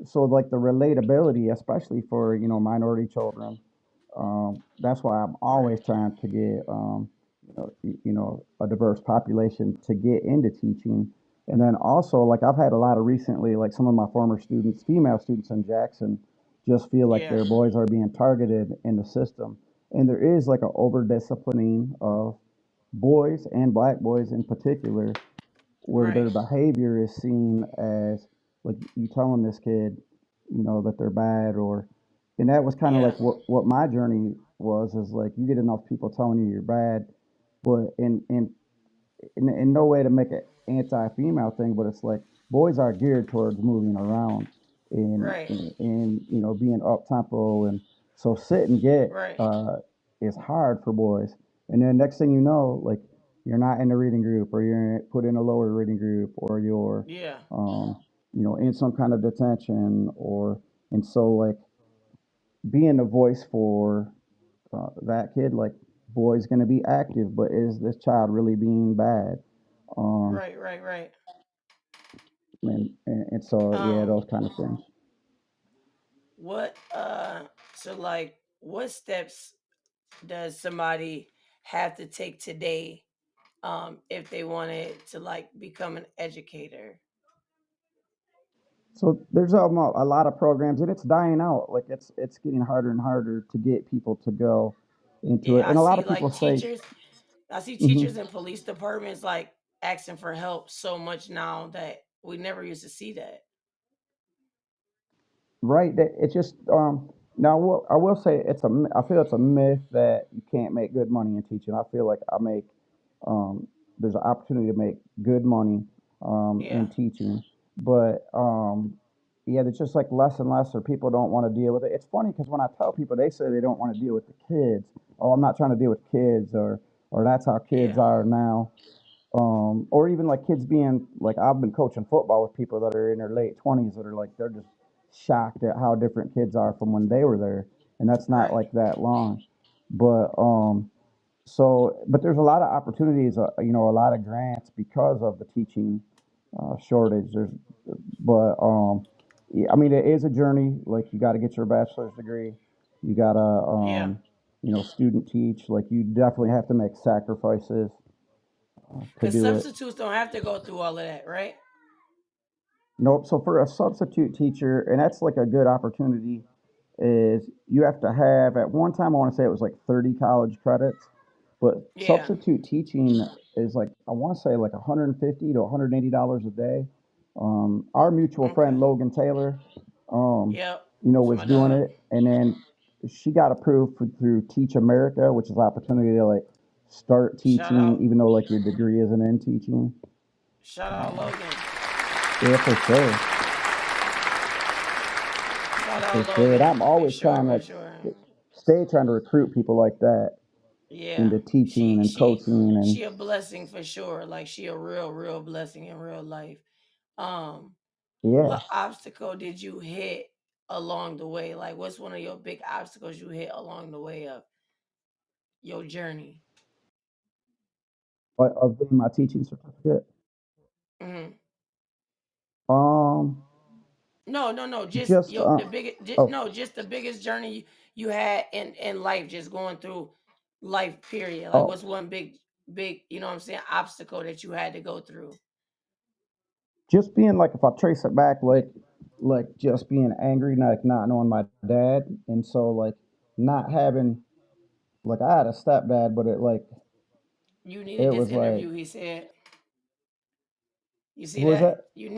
so like the relatability, especially for minority children, that's why I'm Right. always trying to get a diverse population to get into teaching. And then also, like I've had a lot of recently, like some of my former students, female students in Jackson, just feel like Yeah. their boys are being targeted in the system. And there is like an over disciplining of boys and black boys in particular, where Right. their behavior is seen as like you telling this kid, that they're bad, or and that was kind of Yeah. like what my journey was, is like you get enough people telling you you're bad, but in no way to make an anti-female thing, but it's like boys are geared towards moving around and Right. being up tempo, and so sit and get Right. is hard for boys. And then next thing you know, like you're not in a reading group, or you're put in a lower reading group, or you're Yeah. um, in some kind of detention, or and so like being a voice for that kid, like boy's going to be active, but is this child really being bad? Um, Right. Right. Right. and so yeah, Um. those kind of things. What? So like, what steps does somebody have to take today, if they wanted to like become an educator? So there's a lot of programs, and it's dying out. Like it's getting harder and harder to get people to go into it. Yeah, I And a lot see of people like say, teachers. I see teachers mhm, in police departments like asking for help so much now that we never used to see that. right, that it's just now I will say I feel it's a myth that you can't make good money in teaching. I feel like I make there's an opportunity to make good money Yeah. in teaching, but yeah, it's just like less and less, or people don't want to deal with it. It's funny because when I tell people, they say they don't want to deal with the kids. Oh, I'm not trying to deal with kids, or that's how kids Yeah. are now. Or even like kids being like, I've been coaching football with people that are in their late 20s that are like they're just shocked at how different kids are from when they were there, and that's not Right. like that long. But but there's a lot of opportunities, a lot of grants because of the teaching shortage. But yeah, I mean, it is a journey. Like you got to get your bachelor's degree, you got to Yeah. student teach. Like you definitely have to make sacrifices to Because do it. substitutes don't have to go through all of that, right? Nope. So for a substitute teacher, and that's like a good opportunity, is you have to have at one time I want to say it was like 30 college credits, but Yeah. substitute teaching is like I want to say like 150 to $180 a day. Our mutual friend Okay. Logan Taylor, um, Yep. It's was my doing dog. it, and then she got approved through Teach America, which is an opportunity to like start Shout teaching, out. even though like your degree isn't in teaching. Shout out Logan. Yeah, for sure. Shout For out sure. And Logan. I'm For always sure. trying For like sure. stay trying to recruit people like that. Yeah. into teaching She and she coaching and she a blessing for sure. Like she a real blessing in real life. Um, yeah. what obstacle did you hit along the way? Like what's one of your big obstacles you hit along the way of your journey? But of getting my teaching certificate. Hmm. Um, No. Just just your the biggest. oh No, just the biggest journey you had in life. Just going through life. Period. Like oh, what's one big. You know what I'm saying? Obstacle that you had to go through. just being like if I trace it back, like just being angry, like not knowing my dad, and so like not having like I had a stepdad, but You needed it this was like interview. He said. You see who was that? that? You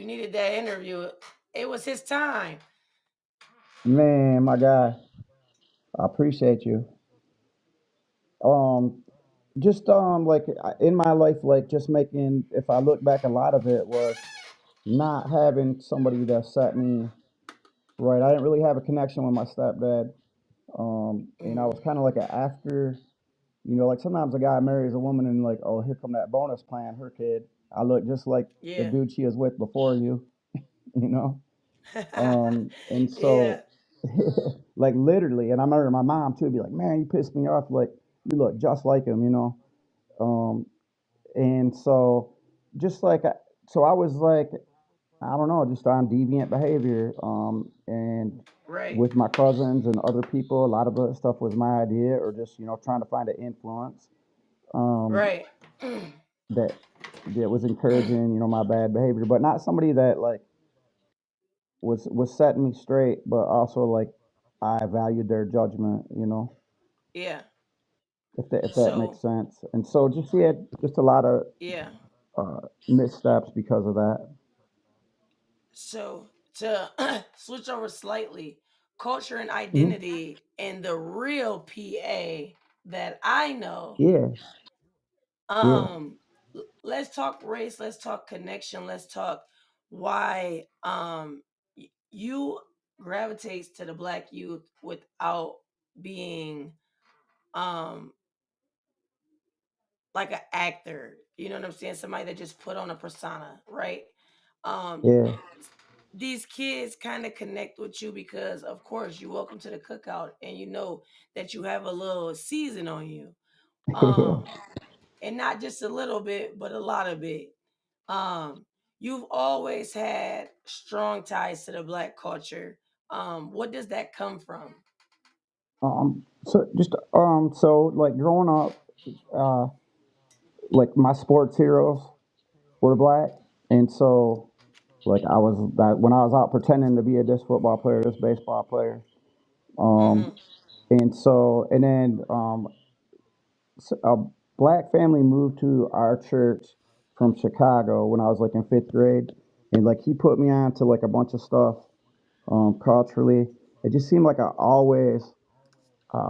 needed that interview. It was his time. Man, my guy, I appreciate you. Um, just like in my life, like just making. If I look back, a lot of it was not having somebody that set me right. I didn't really have a connection with my stepdad. And I Hmm. was kind of like an after, like sometimes a guy marries a woman and like, oh, here come that bonus plan, her kid. I look just like the Yeah. dude she was with before you, you know. And Yeah. so, like literally, and I remember my mom too be like, man, you pissed me off. Like you look just like him, you know. Um, and so, just like, so I was like, I don't know, just on deviant behavior. And Right. with my cousins and other people, a lot of the stuff was my idea, or just trying to find an influence um, Right. that that was encouraging, my bad behavior, but not somebody that like was setting me straight, but also like I valued their judgment, Yeah. if that makes So sense. And so just yeah, just a lot of yeah. missteps because of that. So to switch over slightly, culture and Hmm. identity in the real PA that I know. Yeah, yeah. Let's talk race. Let's talk connection. Let's talk why you gravitates to the black youth without being um like an actor. You know what I'm saying? Somebody that just put on a persona, right? Um, Yeah. these kids kind of connect with you because, of course, you're welcome to the cookout, and you know that you have a little season on you, um, and not just a little bit, but a lot of it. Um, you've always had strong ties to the black culture. What does that come from? So like growing up, uh, like my sports heroes were black, and so like I was that when I was out pretending to be this football player, this baseball player, um, Hmm. and then a black family moved to our church from Chicago when I was like in fifth grade, and like he put me on to like a bunch of stuff culturally. It just seemed like I always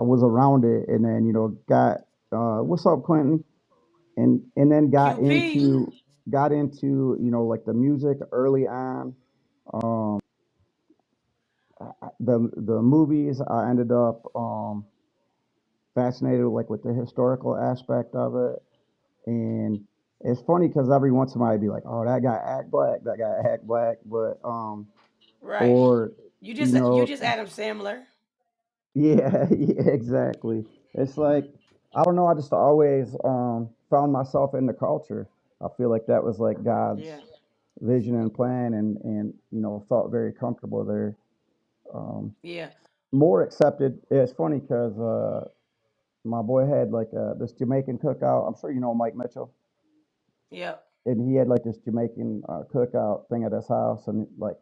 was around it, and then got what's up, Quentin, and then QP. got into like the music early on. The movies I ended up fascinated like with the historical aspect of it, and it's funny because every once in a while I'd be like, oh, that guy act black, that guy act black, but Right. or you You know just Adam Sandler. yeah, yeah, exactly. It's like I don't know, I just always found myself in the culture. I feel like that was like Yeah. God's vision and plan, and felt very comfortable there. um, Yeah. More accepted. It's funny because my boy had like this Jamaican cookout. I'm sure you know Mike Mitchell, Yep. and he had like this Jamaican cookout thing at his house, and like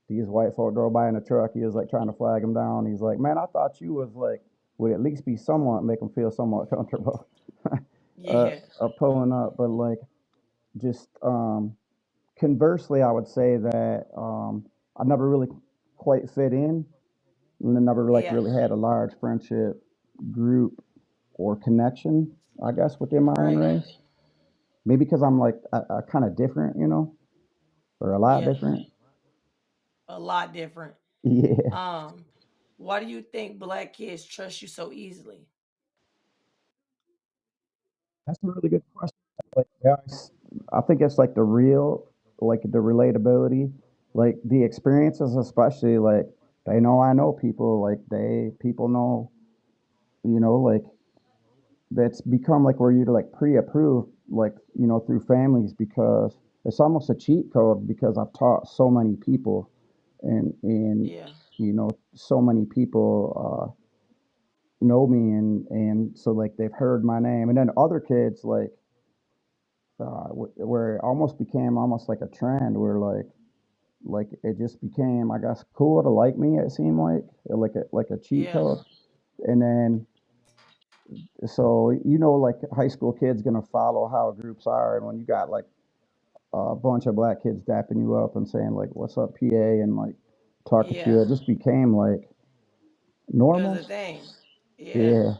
these white folk drove by in a truck. He was like trying to flag him down. He's like, "Man, I thought you was like would at least be somewhat make him feel somewhat comfortable Yeah. pulling up." But like just conversely, I would say that I never really quite fit in, and then never like Yeah. really had a large friendship group or connection, I guess, within my own Right. race. Maybe because I'm like kind of different, or a lot Yeah. different. A lot different. Yeah. Um, why do you think black kids trust you so easily? That's a really good question. Like, yeah, I think it's like the real, like the relatability, like the experiences, especially like they know I know people, like people know, like that's become like where you're like pre-approved, like through families because it's almost a cheat code because I've taught so many people, and Yeah, so many people know me, and so like they've heard my name, and then other kids like where it almost became almost like a trend where like it just became I guess cool to like me. It seemed like a cheat yeah, code, and then so like high school kids gonna follow how groups are, and when you got like a bunch of black kids dapping you up and saying like "What's up, PA?" and like talking to yeah. you, it just became like It was a normal. thing. Yeah, Yeah,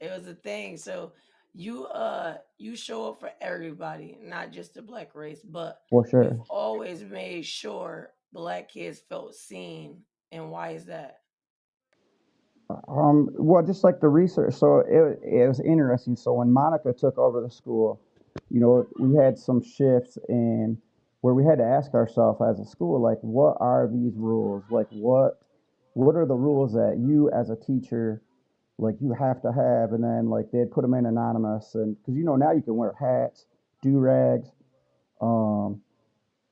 it was a thing. So you show up for everybody, not just the black race, but for you've sure. always made sure black kids felt seen. And why is that? Well, just like the research, so it was interesting. So when Monica took over the school, we had some shifts in where we had to ask ourselves as a school, like, what are these rules? Like, what are the rules that you as a teacher, like, you have to have? And then like they'd put them in anonymous, and because now you can wear hats, do rags. Um,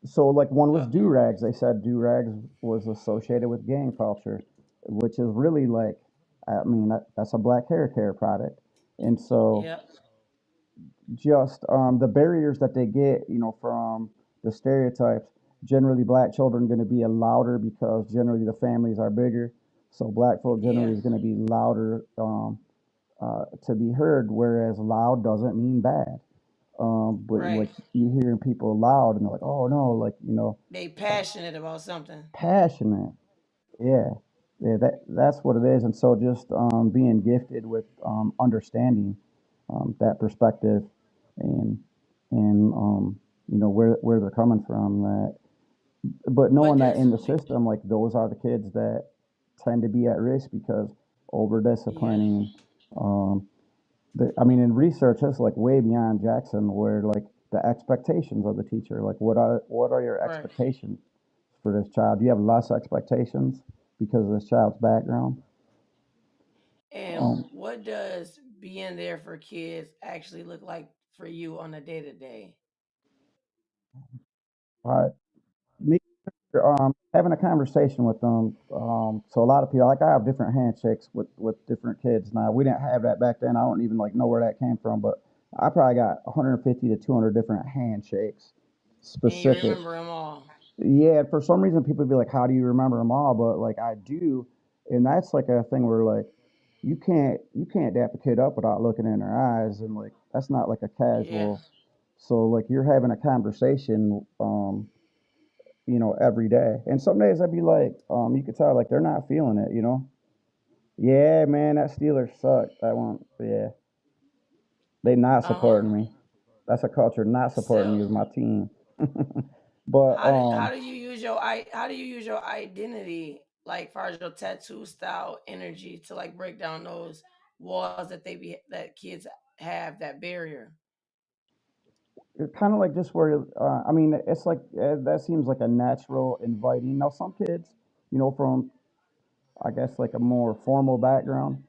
so like one was Uh, do rags. They said do rags was associated with gang culture, which is really like, I mean, that's a black hair care product, and so yep, just the barriers that they get, from the stereotypes. Generally, black children are going to be louder because generally the families are bigger. So black folk yeah, generally is going to be louder to be heard, whereas loud doesn't mean bad. But right. like you hearing people loud and they're like, oh no, like They passionate about something. passionate. Yeah, yeah, that's what it is. And so just being gifted with understanding that perspective, and where they're coming from. But What knowing that does in the system, like those are the kids that tend to be at risk because over yeah, disciplining. Um, I mean, in research, it's like way beyond Jackson, where like the expectations of the teacher, like what are your right. expectations for this child? Do you have less expectations because of this child's background? And Um, what does being there for kids actually look like for you on a day to day? I, me, having a conversation with them. So a lot of people, like I have different handshakes with different kids. Now we didn't have that back then. I don't even like know where that came from, but I probably got 150 to 200 different handshakes, And you specific. remember them all. Yeah, for some reason people be like, "How do you remember them all?" But like I do, and that's like a thing where like you can't dap a kid up without looking in their eyes, and like that's not like a Yeah. casual. So like you're having a conversation, every day, and some days I'd be like, you could tell like they're not feeling it. Yeah, man, that Steelers suck. That one, yeah, they not Uh huh. supporting me. That's a culture not supporting me So as my team. But how do you use how do you use your identity, like far as your tattoo style energy, to like break down those walls that kids have, that barrier? kind of like just where I mean, it's like that seems like a natural inviting. Now, some kids, from I guess like a more formal background,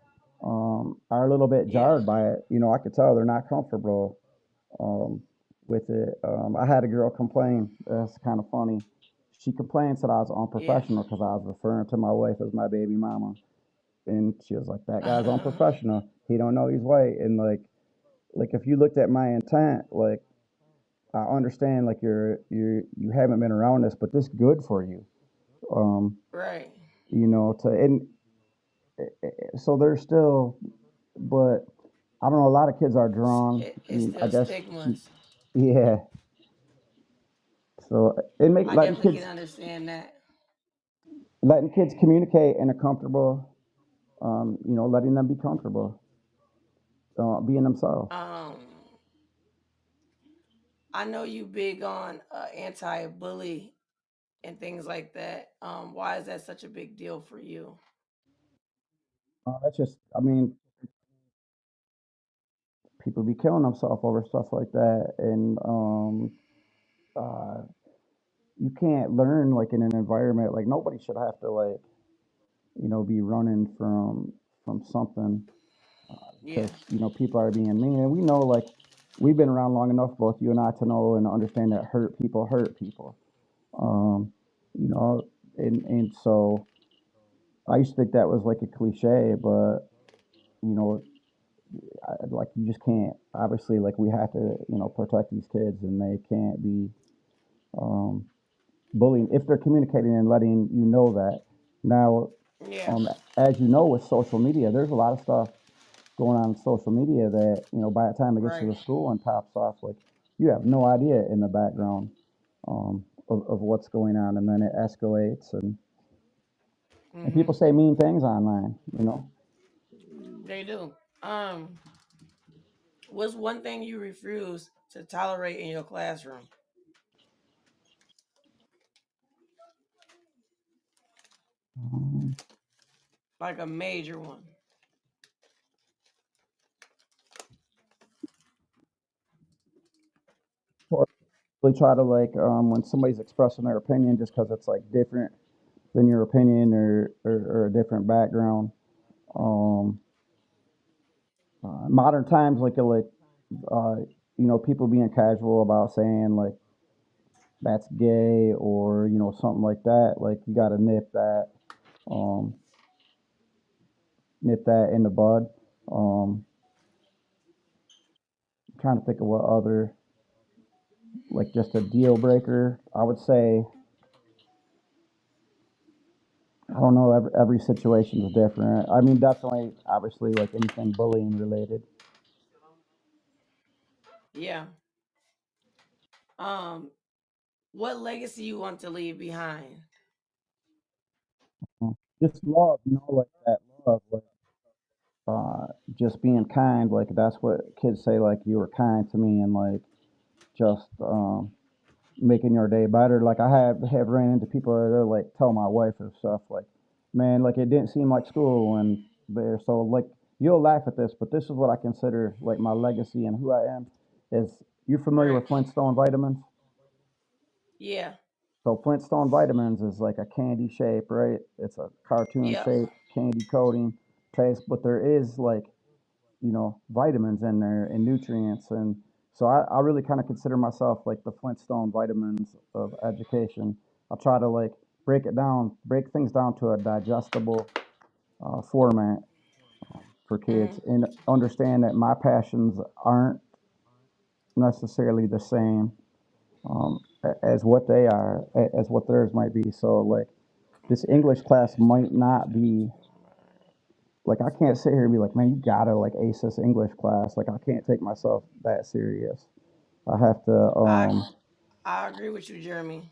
are a little bit Yeah. jarred by it. I could tell they're not comfortable um, with it. I had a girl complain. That's kind of funny. She complained that I was Yeah. unprofessional because I was referring to my wife as my baby mama, and she was like, "That guy's unprofessional. He don't know he's white." And like if you looked at my intent, like I understand like you haven't been around this, but this good for you. Um, Right. to and so there's still, but I don't know. A lot of kids are drawn. It's I still guess, stigmas. yeah. So it make I definitely can understand that. letting kids communicate in a comfortable, letting them be comfortable, being themselves. Um, I know you big on anti-bully and things like that. Why is that such a big deal for you? That's just, I mean, people be killing themselves over stuff like that, and uh, you can't learn like in an environment like nobody should have to like be running from something Yeah. because people are being mean, and we know like we've been around long enough, both you and I, to know and understand that hurt people. Um, you know, and so I used to think that was like a cliche, but you know, like you just can't. Obviously, like we have to, protect these kids, and they can't be um, bullying if they're communicating and letting you know that. Now, Yeah. as you know, with social media, there's a lot of stuff going on in social media that by the time it gets to Right. the school and pops off, like you have no idea in the background of what's going on, and then it escalates, and Mm-hmm. people say mean things online. They do. What's one thing you refuse to tolerate in your classroom? Um, Like a major one. or really try to like when somebody's expressing their opinion just because it's like different than your opinion or a different background. Um, Modern times, uh, people being casual about saying like that's gay or something like that. Like you got to um, nip that in the bud. Trying to think of what other like just a deal breaker. I would say I don't know. Every situation is different. I mean, definitely, obviously, like anything bullying related. Yeah. Um, what legacy you want to leave behind? Just love, like that love, like uh, just being kind. Like that's what kids say. Like you were kind to me, and like just making your day better. Like I have ran into people that are like tell my wife and stuff. Like, man, like it didn't seem like school when there. So like you'll laugh at this, but this is what I consider like my legacy and who I am. Is you familiar Right. with Flintstone vitamins? Yeah. So Flintstone vitamins is like a candy shape, right? It's a cartoon Yep. shape, candy coating taste, but there is like, vitamins in there and nutrients. And so I really kind of consider myself like the Flintstone vitamins of education. I'll try to like break things down to a digestible format for kids Mm-hmm. and understand that my passions aren't necessarily the same as what they are, as what theirs might be. So like, this English class might not be like I can't sit here and be like, man, you gotta like ace this English class. Like I can't take myself that serious. I have to. I I agree with you, Jeremy.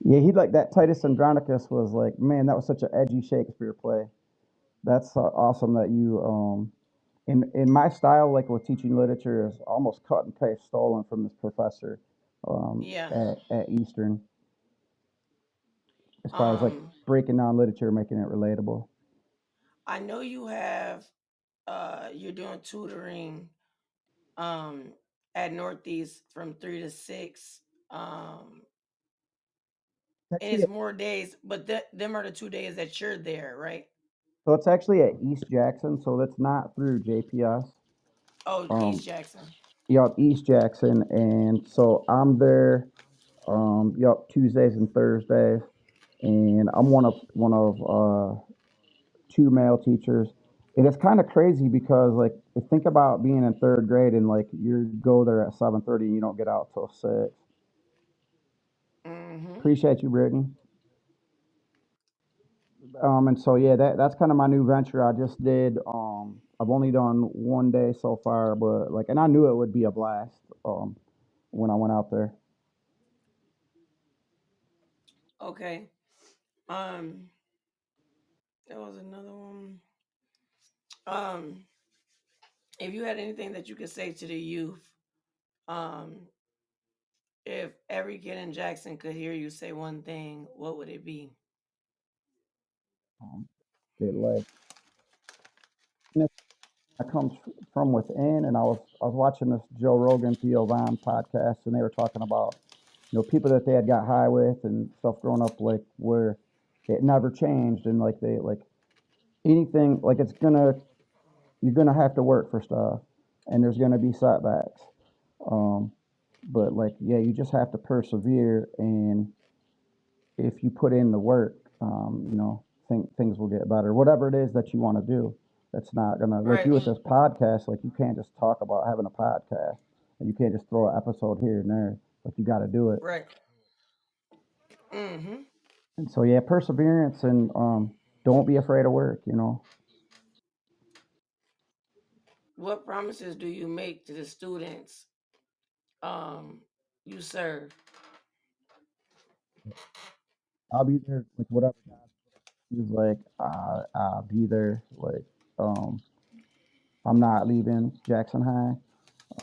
Yeah, he like that. Titus Andronicus was like, man, that was such an edgy Shakespeare play. That's awesome that you in my style, like with teaching literature, is almost cut and paste stolen from this professor Yeah. at Eastern, as far as like Um, breaking down literature, making it relatable. I know you have you're doing tutoring um at Northeast from 3 to 6. Um and Actually, it's more days, but them are the 2 days that you're there, right? so it's actually at East Jackson, so that's not through JPS. Oh, Um, East Jackson. Yup, East Jackson, and so I'm there. Yup, Tuesdays and Thursdays, and I'm one of two male teachers, and it's kind of crazy because like think about being in third grade and like you go there at 7:30 and you don't get out till 6. Mm-hmm. Appreciate you, Brittany. And so yeah, that's kind of my new venture. I just did. I've only done one day so far, but like, and I knew it would be a blast. When I went out there. Okay. Um, there was another one. Um, if you had anything that you could say to the youth, um, if every kid in Jackson could hear you say one thing, what would it be? Um, did like that comes from within. And I was watching this Joe Rogan Theo Von podcast, and they were talking about people that they had got high with and stuff growing up, like where it never changed, and like they like anything, like you're gonna have to work for stuff, and there's gonna be setbacks. Um, but like yeah, you just have to persevere, and if you put in the work, think things will get better. Whatever it is that you want to do, that's not gonna like Right, you with this podcast. Like you can't just talk about having a podcast, and you can't just throw an episode here and there. Like you got to do it. right. Mm-hmm. And so yeah, perseverance and don't be afraid of work. What promises do you make to the students um you serve? I'll be there. Like whatever God is like, I'll be there. Like um, I'm not leaving Jackson High.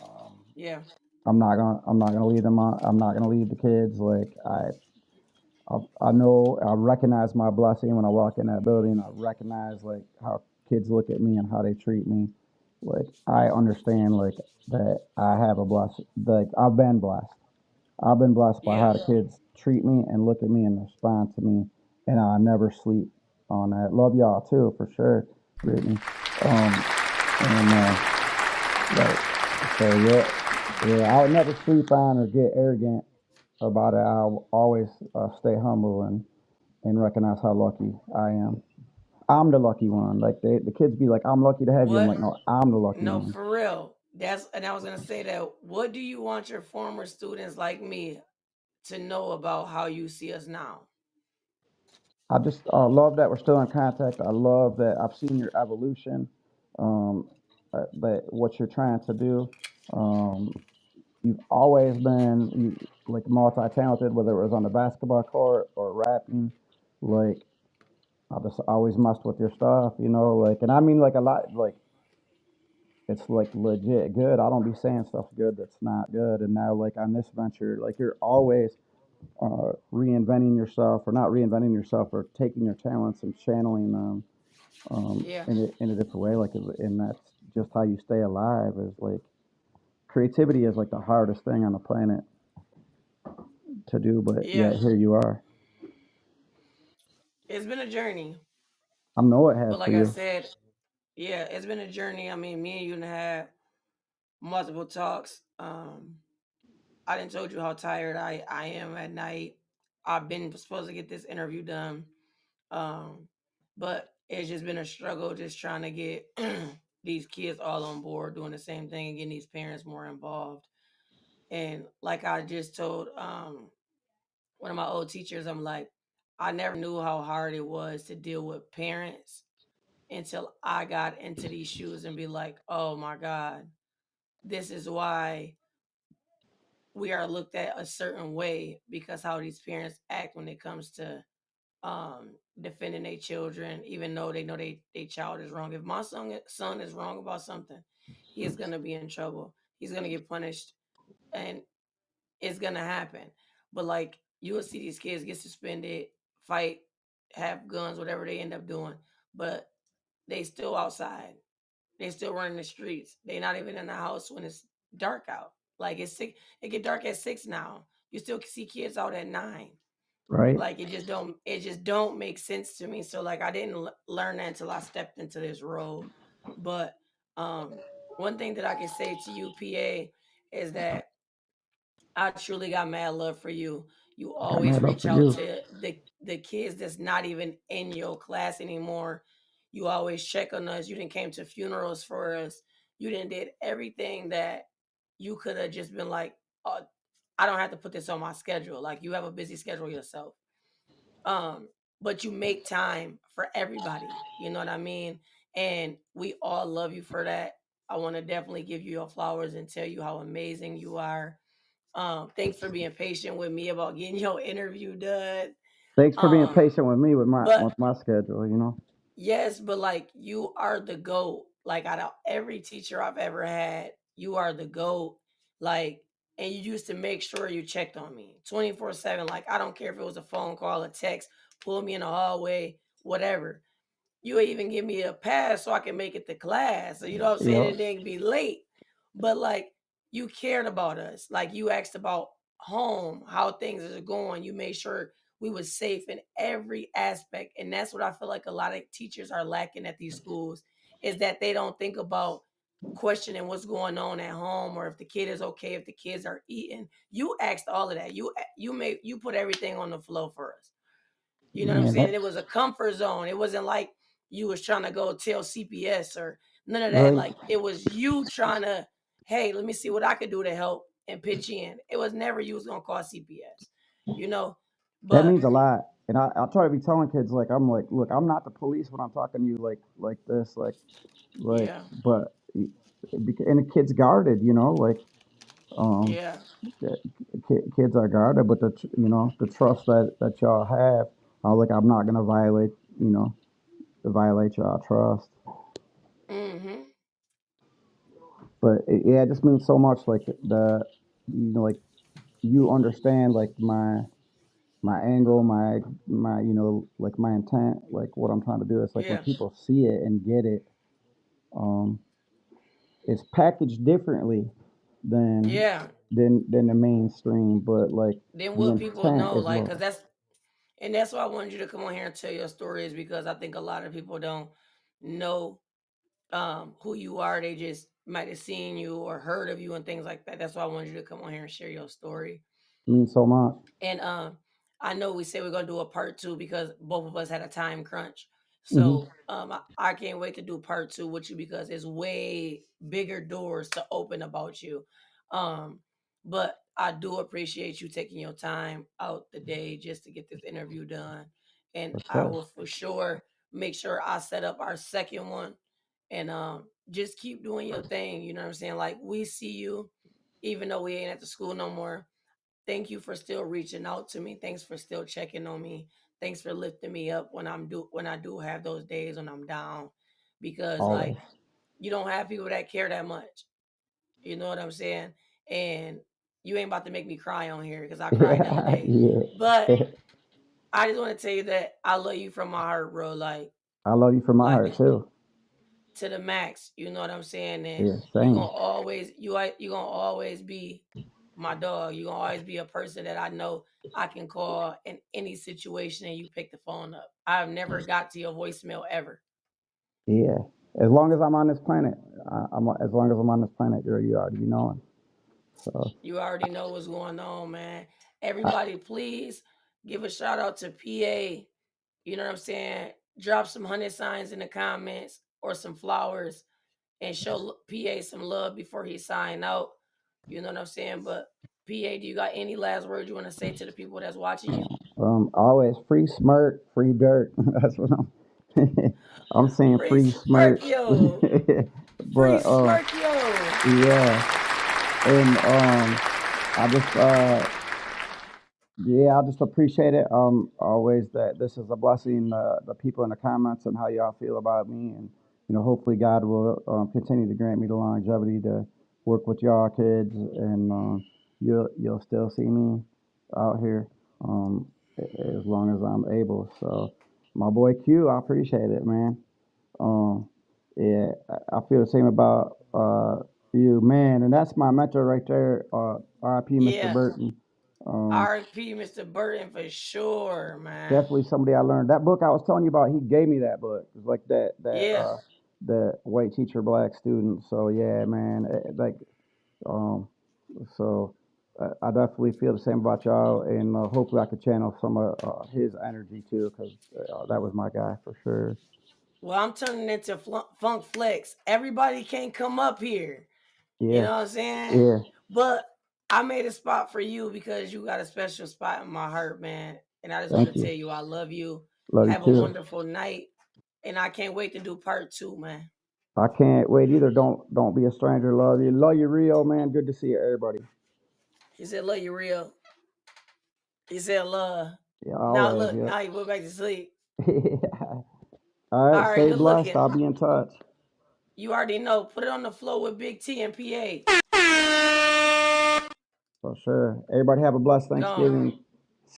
Um, Yeah. I'm not gonna leave them. I'm not gonna leave the kids. Like I know I recognize my blessing when I walk in that building. I recognize like how kids look at me and how they treat me. Like I understand like that I have a blessing. Like I've been blessed. I've been blessed by Yeah. how the kids treat me and look at me and respond to me, and I never sleep on that. Love y'all too for sure, Brittany. And like so yeah, I would never sleep on or get arrogant about it. I'll always stay humble and recognize how lucky I am. I'm the lucky one. Like the kids be like, "I'm lucky to have you." I'm What? like, "No, I'm the lucky No, one." for real. That's and I was gonna say that. What do you want your former students like me to know about how you see us now? I just love that we're still in contact. I love that I've seen your evolution, that what you're trying to do. Um, you've always been like multi-talented, whether it was on the basketball court or rapping. Like I just always messed with your stuff, like, and I mean like a lot, like it's like legit good. I don't be saying stuff good that's not good. And now like on this venture, like you're always reinventing yourself, or not reinventing yourself, or taking your talents and channeling them Yeah. in a different way. Like, and that's just how you stay alive. Is like creativity is like the hardest thing on the planet to do, but Yeah. yet here you are. It's been a journey. I know it has But for like I you. said, yeah, it's been a journey. I mean, me and you done had multiple talks. I didn't told you how tired I am at night. I've been supposed to get this interview done. Um, but it's just been a struggle just trying to get these kids all on board doing the same thing and getting these parents more involved. And like I just told one of my old teachers, I'm like, I never knew how hard it was to deal with parents until I got into these shoes and be like, oh my God, this is why we are looked at a certain way because how these parents act when it comes to defending their children, even though they know they child is wrong. If my son is wrong about something, he is gonna be in trouble. He's gonna get punished, and it's gonna happen. But like you will see these kids get suspended, fight, have guns, whatever they end up doing, but they still outside. They still running the streets. They not even in the house when it's dark out. Like it's six, it get dark at 6 now. You still see kids out at 9. Right. Like it just don't make sense to me. So like I didn't learn that until I stepped into this role. But um one thing that I can say to you, PA, is that I truly got mad love for you. You I got always mad love reach for out you. to the kids that's not even in your class anymore. You always check on us. You didn't came to funerals for us. You didn't did everything that you could have just been like, oh, I don't have to put this on my schedule. Like you have a busy schedule yourself. Um, but you make time for everybody. You know what I mean? And we all love you for that. I want to definitely give you your flowers and tell you how amazing you are. Thanks for being patient with me about getting your interview done. Thanks for being Um, patient with me with my but with my schedule. yes, but like you are the GOAT. Like out of every teacher I've ever had, you are the GOAT. Like, and you used to make sure you checked on me 24/7. Like, I don't care if it was a phone call, a text, pull me in the hallway, whatever. you even give me a pass so I can make it to class. So you know what I'm saying? Yep. It didn't be late. But like you cared about us. Like you asked about home, how things are going. You made sure we was safe in every aspect. And that's what I feel like a lot of teachers are lacking at these schools is that they don't think about questioning what's going on at home or if the kid is okay, if the kids are eating. You asked all of that. You put everything on the floor for us. You know what I'm Man, saying? that And it was a comfort zone. It wasn't like you was trying to go tell CPS or none of that. right. Like it was you trying to, hey, let me see what I could do to help and pitch in. It was never you was gonna call CPS, you know. That But means a lot. And I try to be telling kids like I'm like, look, I'm not the police when I'm talking to you like this, like, yeah, but and the kid's guarded, like um, yeah, the kids are guarded, but the trust that y'all have, like I'm not gonna you know, violate y'all trust. mm-hmm, But yeah, it just means so much. Like like you understand like my angle, my like my intent, like what I'm trying to do. It's like when yeah, people see it and get it, um, it's packaged differently than yeah. than the mainstream, but like Then the what people intent know, is like, what. cause that's why I wanted you to come on here and tell your stories because I think a lot of people don't know who you are. They just might have seen you or heard of you and things like that. That's why I wanted you to come on here and share your story. Means so much. And I know we said we're gonna do a part two because both of us had a time crunch. Hmm. So I can't wait to do part two with you because it's way bigger doors to open about you. Um, but I do appreciate you taking your time out the day just to get this interview done. And For I sure. will for sure make sure I set up our second one and just keep doing your thing. You know what I'm saying? Like we see you, even though we ain't at the school no more. Thank you for still reaching out to me. Thanks for still checking on me. Thanks for lifting me up when I do have those days when I'm down. Because like Always. you don't have people that care that much. You know what I'm saying? And you ain't about to make me cry on here because I cried the other Yeah. day. But Yeah. I just want to tell you that I love you from my heart, bro. I love you from my Like heart too. to the max. You know what I'm saying? And Yeah. Same. you gonna always be my dog. You gonna always be a person that I know I can call in any situation and you pick the phone up. I've never got to your voicemail ever. Yeah. As long as I'm on this planet, as long as I'm on this planet, girl, you already know it. So You already know what's going on, man. I, Everybody, please give a shout out to PA. You know what I'm saying? Drop some honey signs in the comments or some flowers and show PA some love before he sign out. You know what I'm saying? But PA, do you got any last words you want to say to the people that's watching you? always free smirk, free dirt. That's what I'm saying. Free Free smirk. smirk yo. Free But smirk yo. yeah, and I just yeah, I just appreciate it. Always that this is a blessing. The people in the comments and how y'all feel about me, and hopefully God will continue to grant me the longevity to work with y'all kids, and you'll still see me out here as long as I'm able. So, my boy Q, I appreciate it, man. Um, yeah, I feel the same about you, man, and that's my mentor right there. R.I.P. Mr. Yeah. Burton. Um, RP Mr. Burton for sure, man. Definitely somebody I learned. That book I was telling you about, he gave me that book. It's like Yeah. the white teacher, black student. So yeah, man, um, so I definitely feel the same about y'all, and hopefully I could channel some of his energy too, because that was my guy for sure. Well, I'm turning into Funk Flex. Everybody can't come up here. You Yeah, know what I'm saying? yeah. But I made a spot for you because you got a special spot in my heart, man. And I just want to Thank tell you. you I love you. Love you Have a too. wonderful night. And I can't wait to do part two, man. I can't wait either. Don't be a stranger. Love you. Love you, Rio, man. Good to see you, everybody. He said, love you real. He said, love. Yeah, Now always. look, now he went back to sleep. All right. All right, Stay good blessed. looking. I'll be in touch. You already know. Put it on the floor with Big T and PA. For sure. Everybody have a blessed Gone. Thanksgiving.